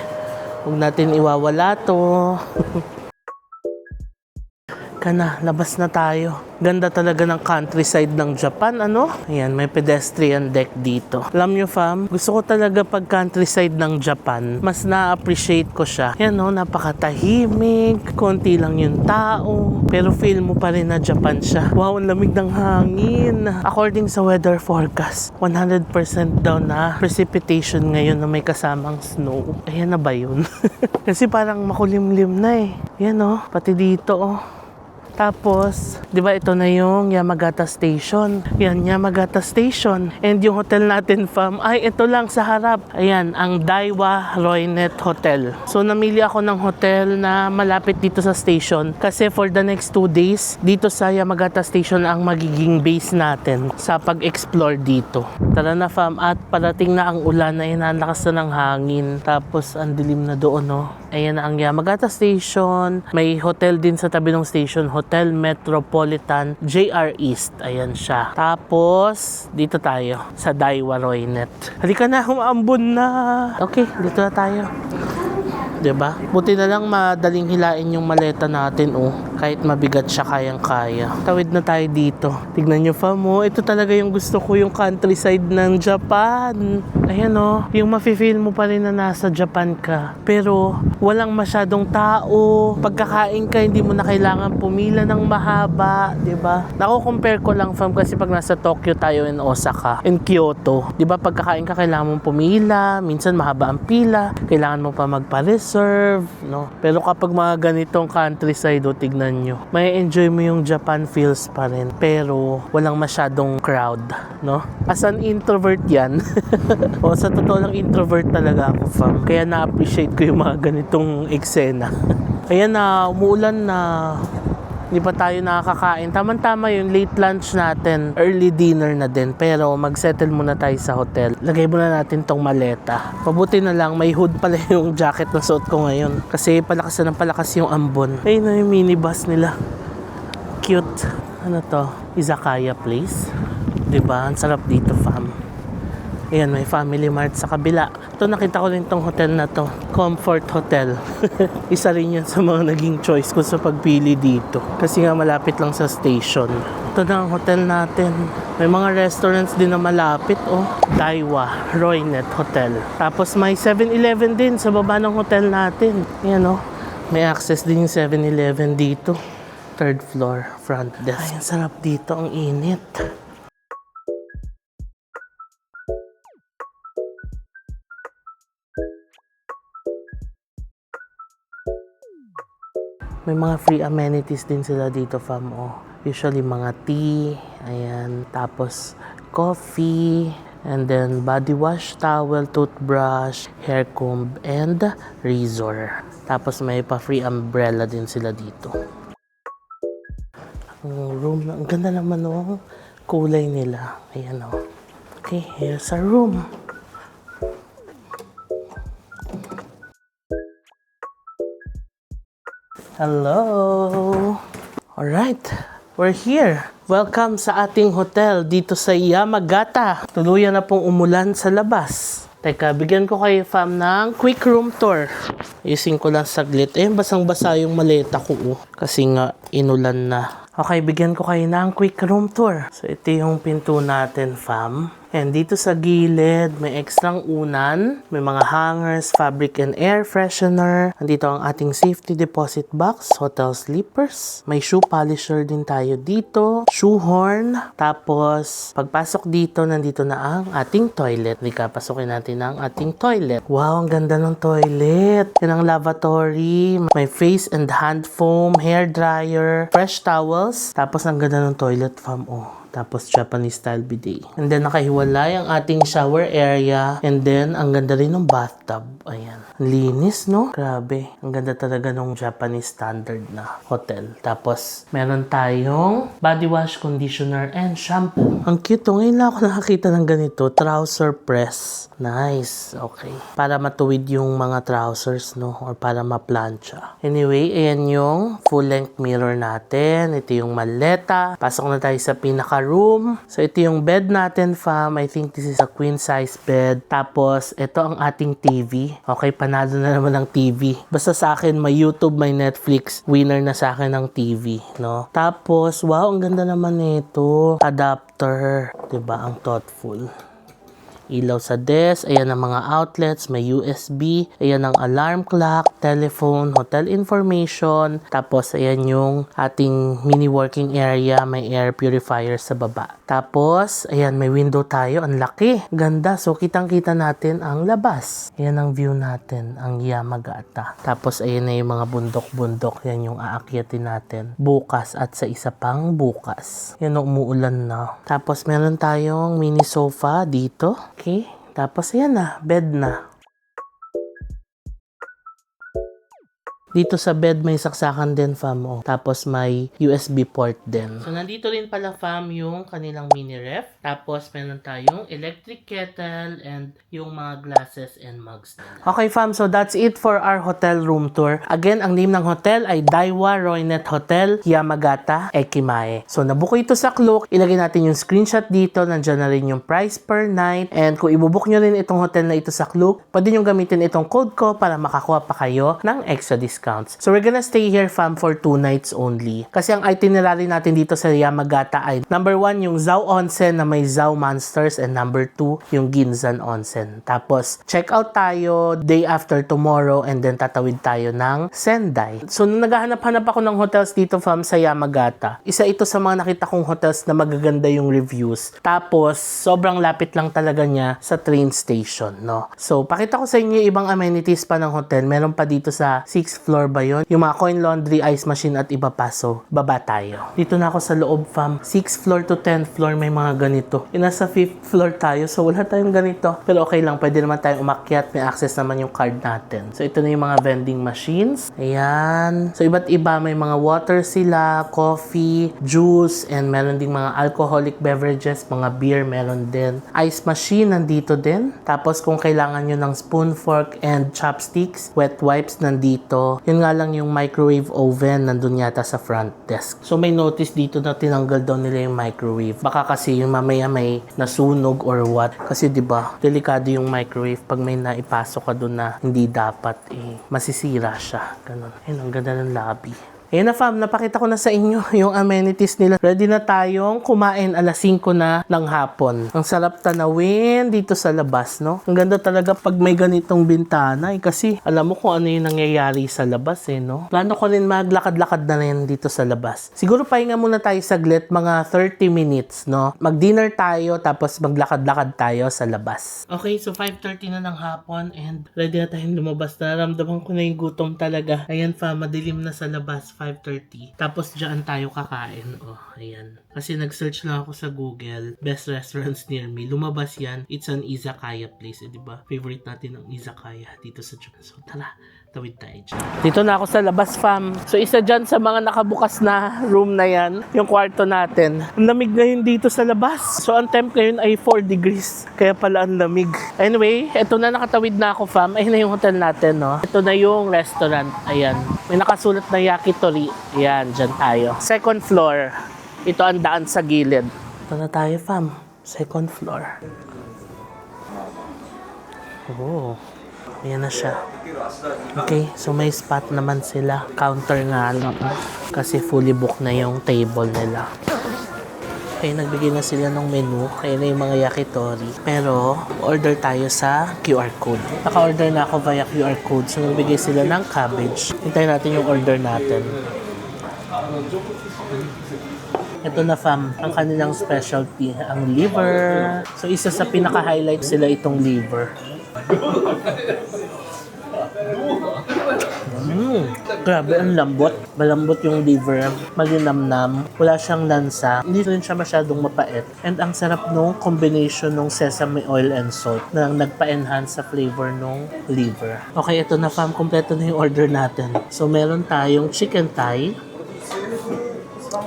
[SPEAKER 1] Huwag natin iwawala to. Halika na, labas na tayo. Ganda talaga ng countryside ng Japan, ano? Ayan, may pedestrian deck dito. Alam nyo, fam, gusto ko talaga pag countryside ng Japan, mas na-appreciate ko siya. Yan, no, napakatahimik, konti lang yung tao, pero feel mo pa rin na Japan siya. Wow, ang lamig ng hangin. According sa weather forecast, 100% daw na precipitation ngayon na may kasamang snow. Ayan na ba yun? Kasi parang makulimlim na eh. Yan, oh, pati dito, oh. Tapos, di ba ito na yung Yamagata Station. Yan, Yamagata Station. And yung hotel natin, fam, ay ito lang sa harap. Ayan, ang Daiwa Roynet Hotel. So, namili ako ng hotel na malapit dito sa station. Kasi for the next 2 days, dito sa Yamagata Station ang magiging base natin sa pag-explore dito. Tara na, fam, at parating na ang ulan na inalakas na ng hangin. Tapos, ang dilim na doon, no? Ayan na ang Yamagata Station. May hotel din sa tabi ng station, Hotel Metropolitan JR East. Ayan siya. Tapos, dito tayo sa Daiwa Roynet. Halika na, humaambon na. Okay, dito na tayo. Diba? Buti na lang madaling hilain yung maleta natin, oh. Kahit mabigat siya, kayang-kaya. Tawid na tayo dito. Tignan nyo, fam, oh. Ito talaga yung gusto ko, yung countryside ng Japan. Ayan, oh. Yung mafe-feel mo pa rin na nasa Japan ka. Pero, walang masyadong tao. Pagkakain ka, hindi mo na kailangan pumila ng mahaba. Diba? Nako-compare ko lang, fam, kasi pag nasa Tokyo tayo in Osaka, in Kyoto, diba, pagkakain ka, kailangan mong pumila. Minsan, mahaba ang pila. Kailangan mo pa magpa-reserve, no? Pero kapag mga ganitong countryside, oh, tignan nyo, may enjoy mo yung Japan feels pa rin, pero walang masyadong crowd, no? As an introvert yan, o sa totoo lang introvert talaga ako, fam. Kaya na-appreciate ko yung mga ganitong eksena. Ayan na, umuulan na. Hindi pa tayo nakakakain. Tama-tama yung late lunch natin. Early dinner na din. Pero mag-settle muna tayo sa hotel. Lagay muna natin tong maleta. Mabuti na lang, may hood pala yung jacket na suot ko ngayon. Kasi palakas na ng palakas yung ambon. Ayun na yung minibus nila. Cute. Ano to? Izakaya place. Diba? Ang sarap dito, fam. Ayan, may Family Mart sa kabila. Ito, nakita ko rin tong hotel na to. Comfort Hotel. Isa rin yan sa mga naging choice ko sa pagpili dito. Kasi nga malapit lang sa station. Ito na ang hotel natin. May mga restaurants din na malapit, oh. Daiwa Roynet Hotel. Tapos may 7-Eleven din sa baba ng hotel natin. Ayan, oh. May access din yung 7-Eleven dito. 3rd floor, front desk. Ay, ang sarap dito. Ang init. May mga free amenities din sila dito, fam, oh. Usually mga tea, ayan, tapos coffee, and then body wash, towel, toothbrush, hair comb, and razor. Tapos may pa free umbrella din sila dito. Ang room, ang ganda naman, oh. Kulay nila. Ayan, oh. Okay, here's our room. Hello! Alright, we're here. Welcome sa ating hotel dito sa Yamagata. Tuluyan na pong umulan sa labas. Teka, bigyan ko kayo, fam, ng quick room tour. Ising ko lang saglit. Basang-basa yung maleta ko, oh. Kasi nga, inulan na. Okay, bigyan ko kayo ng quick room tour. So, ito yung pinto natin, fam. And dito sa gilid, may ekstrang unan, may mga hangers, fabric and air freshener. Andito ang ating safety deposit box, hotel slippers. May shoe polisher din tayo dito, shoe horn. Tapos, pagpasok dito, nandito na ang ating toilet. Halika, pasukin natin ang ating toilet. Wow, ang ganda ng toilet. Yan ang lavatory. May face and hand foam, hair dryer, fresh towels. Tapos, ang ganda ng toilet, fam, oh. Tapos Japanese style bidet. And then nakahiwalay ang ating shower area. And then ang ganda rin ng bathtub. Ayan. Linis, no? Grabe. Ang ganda talaga ng Japanese standard na hotel. Tapos meron tayong body wash, conditioner, and shampoo. Ang cute, oh. Ngayon lang ako nakakita ng ganito. Trouser press. Nice. Okay. Para matuwid yung mga trousers, no? Or para ma-plancha. Anyway, ayan yung full length mirror natin. Ito yung maleta. Pasok na tayo sa pinaka room. So, ito yung bed natin, fam. I think this is a queen size bed. Tapos, ito ang ating TV. Okay, panalo na naman ng TV. Basta sa akin, may YouTube, may Netflix. Winner na sa akin ng TV, no? Tapos, wow, ang ganda naman nito. Adapter. Diba? Ang thoughtful. Ilaw sa desk, ayan ang mga outlets, may USB, ayan ang alarm clock, telephone, hotel information, tapos ayan yung ating mini working area, may air purifier sa baba. Tapos, ayan may window tayo, ang laki, ganda, so kitang-kita natin ang labas. Ayan ang view natin, ang Yamagata. Tapos ayan na yung mga bundok-bundok, yan yung aakyatin natin bukas at sa isa pang bukas. Yan umuulan na. Tapos meron tayong mini sofa dito. Okay, tapos ayan na, bed na. Dito sa bed may saksakan din, fam. Oh. Tapos may USB port din. So, nandito rin pala, fam, yung kanilang mini ref. Tapos, meron tayong electric kettle and yung mga glasses and mugs nila. Okay, fam. So, that's it for our hotel room tour. Again, ang name ng hotel ay Daiwa Roynet Hotel, Yamagata, Ekimae. So, nabuko ito sa Klook. Ilagay natin yung screenshot dito. Nandiyan na rin yung price per night. And kung ibubook nyo rin itong hotel na ito sa Klook, pwede nyo gamitin itong code ko para makakuha pa kayo ng extra discount. So, we're gonna stay here, fam, for 2 nights only. Kasi ang itinerary natin dito sa Yamagata ay number 1, yung Zao Onsen na may Zao Monsters, and number 2, yung Ginzan Onsen. Tapos, check out tayo day after tomorrow and then tatawid tayo ng Sendai. So, nung naghahanap-hanap ako ng hotels dito, fam, sa Yamagata, isa ito sa mga nakita kong hotels na magaganda yung reviews. Tapos, sobrang lapit lang talaga niya sa train station, no? So, pakita ko sa inyo ibang amenities pa ng hotel. Meron pa dito sa 6th floor ba yun? Yung mga coin laundry, ice machine at iba pa. So, baba tayo. Dito na ako sa loob, fam. 6th floor to 10th floor may mga ganito. Yung nasa 5th floor tayo, so wala tayong ganito. Pero okay lang, pwede naman tayong umakyat. May access naman yung card natin. So, ito na yung mga vending machines. Ayan. So, iba't iba. May mga water sila, coffee, juice, and meron ding mga alcoholic beverages, mga beer, meron din. Ice machine, nandito din. Tapos, kung kailangan nyo ng spoon, fork, and chopsticks, wet wipes, nandito. Yun nga lang yung microwave oven nandun yata sa front desk. So may notice dito na tinanggal daw nila yung microwave. Baka kasi yung mamaya may nasunog or what. Kasi 'di ba, delikado yung microwave pag may naipasok ka doon na hindi dapat, masisira siya. Ganun. Ayun, ang ganda ng lobby. Ayan na, fam, napakita ko na sa inyo yung amenities nila. Ready na tayong kumain, alas 5 na ng hapon. Ang sarap tanawin dito sa labas, no? Ang ganda talaga pag may ganitong bintana, kasi alam mo kung ano yung nangyayari sa labas, no? Plano ko rin maglakad-lakad na rin dito sa labas. Siguro pahinga muna tayo saglit, mga 30 minutes, no? Mag-dinner tayo, tapos maglakad-lakad tayo sa labas. Okay, so 5:30 na ng hapon and ready na tayong lumabas. Naramdaman ko na yung gutom talaga. Ayan, fam, madilim na sa labas. 5:30. Tapos dyan tayo kakain. Oh, ayan. Kasi nag-search lang ako sa Google, best restaurants near me. Lumabas yan. It's an izakaya place. Diba? Favorite natin ang izakaya dito sa Japan. So, tara. Tawid tayo dyan. Dito na ako sa labas, fam. So, isa dyan sa mga nakabukas na room na yan, yung kwarto natin. Ang lamig ngayon dito sa labas. So, ang temp ngayon ay 4 degrees. Kaya pala ang lamig. Anyway, eto na, nakatawid na ako, fam. Ayun na yung hotel natin, no? Ito na yung restaurant. Ayan. May nakasulat na yakitori. Ayan, dyan tayo. Second floor. Ito ang daan sa gilid. Ito na tayo, fam. Second floor. Oh. Ayan na siya. Okay, so may spot naman sila. Counter nga lang. Kasi fully book na yung table nila. Okay, nagbigay na sila ng menu. Kaya na yung mga yakitori. Pero, order tayo sa QR code. Naka-order na ako via QR code. So, nagbigay sila ng cabbage. Hintayin natin yung order natin. Ito na, fam, ang kanilang specialty, ang liver. So, isa sa pinaka-highlight sila itong liver. Grabe, ang lambot. Malambot yung liver, malinamnam, wala siyang lansa, hindi rin siya masyadong mapait. And ang sarap nung combination ng sesame oil and salt na nagpa-enhance sa flavor nung liver. Okay, ito na, fam, kompleto na yung order natin. So, meron tayong chicken thigh,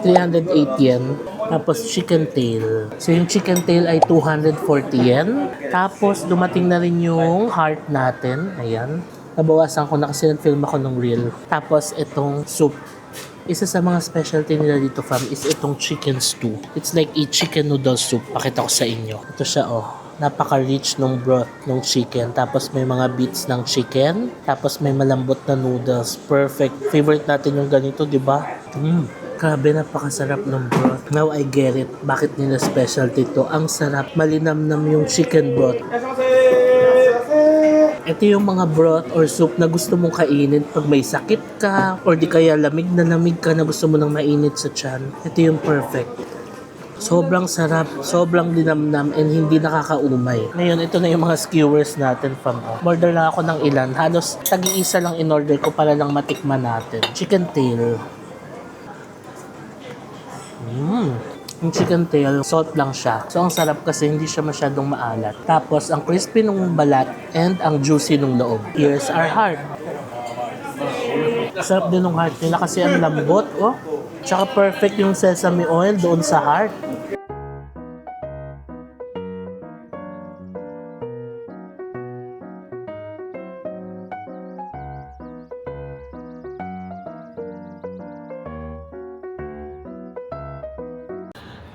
[SPEAKER 1] 308 yen. Tapos chicken tail. So yung chicken tail ay 240 yen. Tapos dumating na rin yung heart natin. Ayan. Nabawasan ko na kasi nag-film ako ng reel. Tapos itong soup. Isa sa mga specialty nila dito fam is itong chicken stew. It's like a chicken noodle soup. Pakita ko sa inyo. Ito siya napaka-rich nung broth ng chicken. Tapos may mga bits ng chicken. Tapos may malambot na noodles. Perfect. Favorite natin yung ganito, di ba? Grabe, napakasarap ng broth. Now I get it. Bakit nila specialty to? Ang sarap. Malinamnam yung chicken broth. Ito yung mga broth or soup na gusto mong kainin pag may sakit ka or di kaya lamig ka na gusto mo nang mainit sa tiyan. Ito yung perfect. Sobrang sarap, sobrang dinamnam, and hindi nakakaumay. Ngayon, ito na yung mga skewers natin fam. Order lang ako ng ilan. Halos tag-iisa lang in-order ko para lang matikman natin. Chicken tail. Yung chicken tail, salt lang siya. So, ang sarap kasi hindi siya masyadong maalat. Tapos, ang crispy nung balat and ang juicy nung loob. Here's our heart. Sarap din ng heart nila kasi ang lambot, Tsaka perfect yung sesame oil doon sa heart.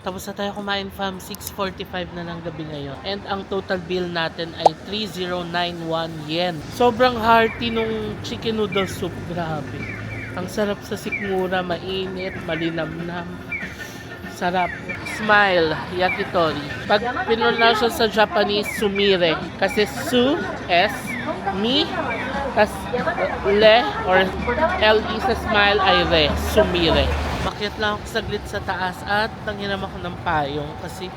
[SPEAKER 1] Tapos na tayo kumain fam, 6:45 na ng gabi ngayon. And ang total bill natin ay 3,091 yen. Sobrang hearty nung chicken noodle soup, grabe. Ang sarap sa sikmura, mainit, malinamnam. Sarap. Smile, yakitori. Pag pinunaw siya sa Japanese, sumire. Kasi su, S, mi, tas le, or L-E sa smile ay re, sumire. Makyat lang ako saglit sa taas at nanginam ako ng payong kasi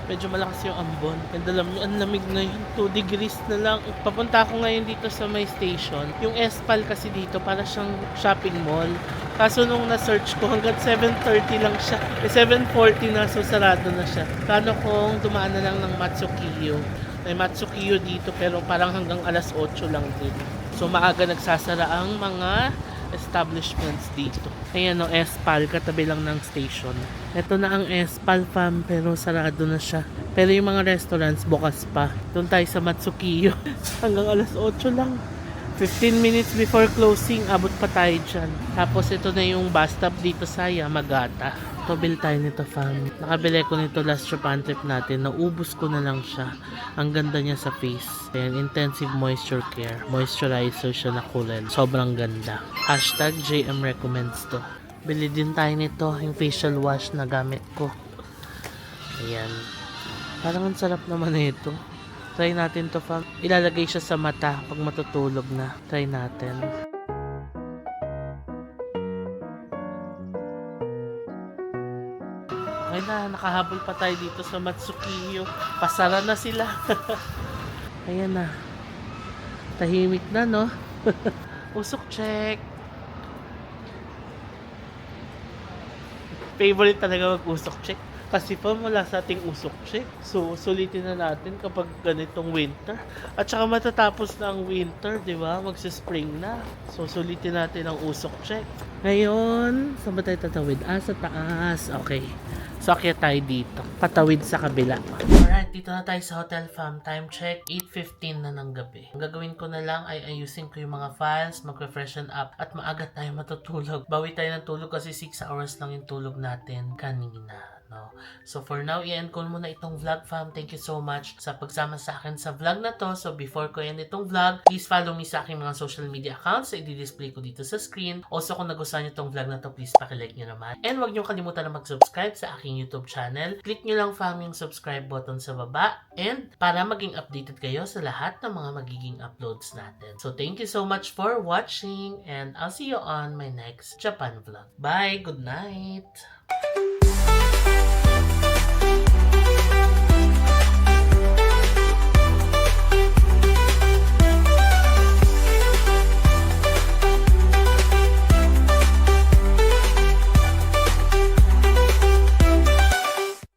[SPEAKER 1] medyo malakas yung ambon. And alam nyo, ang lamig ngayon, 2 degrees na lang. Papunta ako ngayon dito sa may station. Yung Espal kasi dito, para siyang shopping mall. Kaso nung na-search ko, hanggang 7:30 lang siya. 7:40 na, so sarado na siya. Plano kong dumaan na lang ng Matsukiyo. May Matsukiyo dito, pero parang hanggang alas 8 lang din. So maaga nagsasara ang mga establishments dito. Ayan Espal, katabi lang ng station. Ito na ang Espal fam, pero sarado na siya. Pero yung mga restaurants bukas pa. Doon tayo sa Matsukiyo. Hanggang alas 8 lang. 15 minutes before closing, abot pa tayo dyan. Tapos ito na yung bus stop dito sa Yamagata. Ito, bill tayo nito fam. Nakabili ko nito last Japan trip natin. Naubos ko na lang siya. Ang ganda niya sa face. Ayan, intensive moisture care. Moisturizer siya na kulay. Sobrang ganda. Hashtag JM recommends to. Bili din tayo nito. Yung facial wash na gamit ko. Ayan. Parang ang sarap naman ito. Try natin to fam. Ilalagay siya sa mata pag matutulog na. Try natin. Okay na, nakahabol pa tayo dito sa Matsukiyo. Pasara na sila. Ayan na. Tahimik na, no? Usok check. Favorite talaga mag-usok check. Kasi pa mula sa ating usok check. So, sulitin na natin kapag ganitong winter. At saka matatapos na ang winter, di ba? Magsa-spring na. So, sulitin natin ang usok check. Ngayon, saan ba tayo tatawid? Sa taas. Okay. So, akyat tayo dito. Patawid sa kabila. Alright, dito na tayo sa hotel fam. Time check, 8:15 na ng gabi. Ang gagawin ko na lang ay ayusin ko yung mga files, mag-refreshen up, at maaga tayo matutulog. Bawi tayo ng tulog kasi 6 hours lang yung tulog natin kanina. No? So for now, i-end ko muna itong vlog fam. Thank you so much sa pagsama sa akin sa vlog na to. So before ko end itong vlog, please follow me sa aking mga social media accounts. So i-display ko dito sa screen. Also kung nagustuhan nyo itong vlog na to, please pakilike nyo naman. And wag nyo kalimutan na mag-subscribe sa aking YouTube channel. Click nyo lang fam yung subscribe button sa baba. And para maging updated kayo sa lahat ng mga magiging uploads natin. So thank you so much for watching. And I'll see you on my next Japan vlog. Bye! Good night!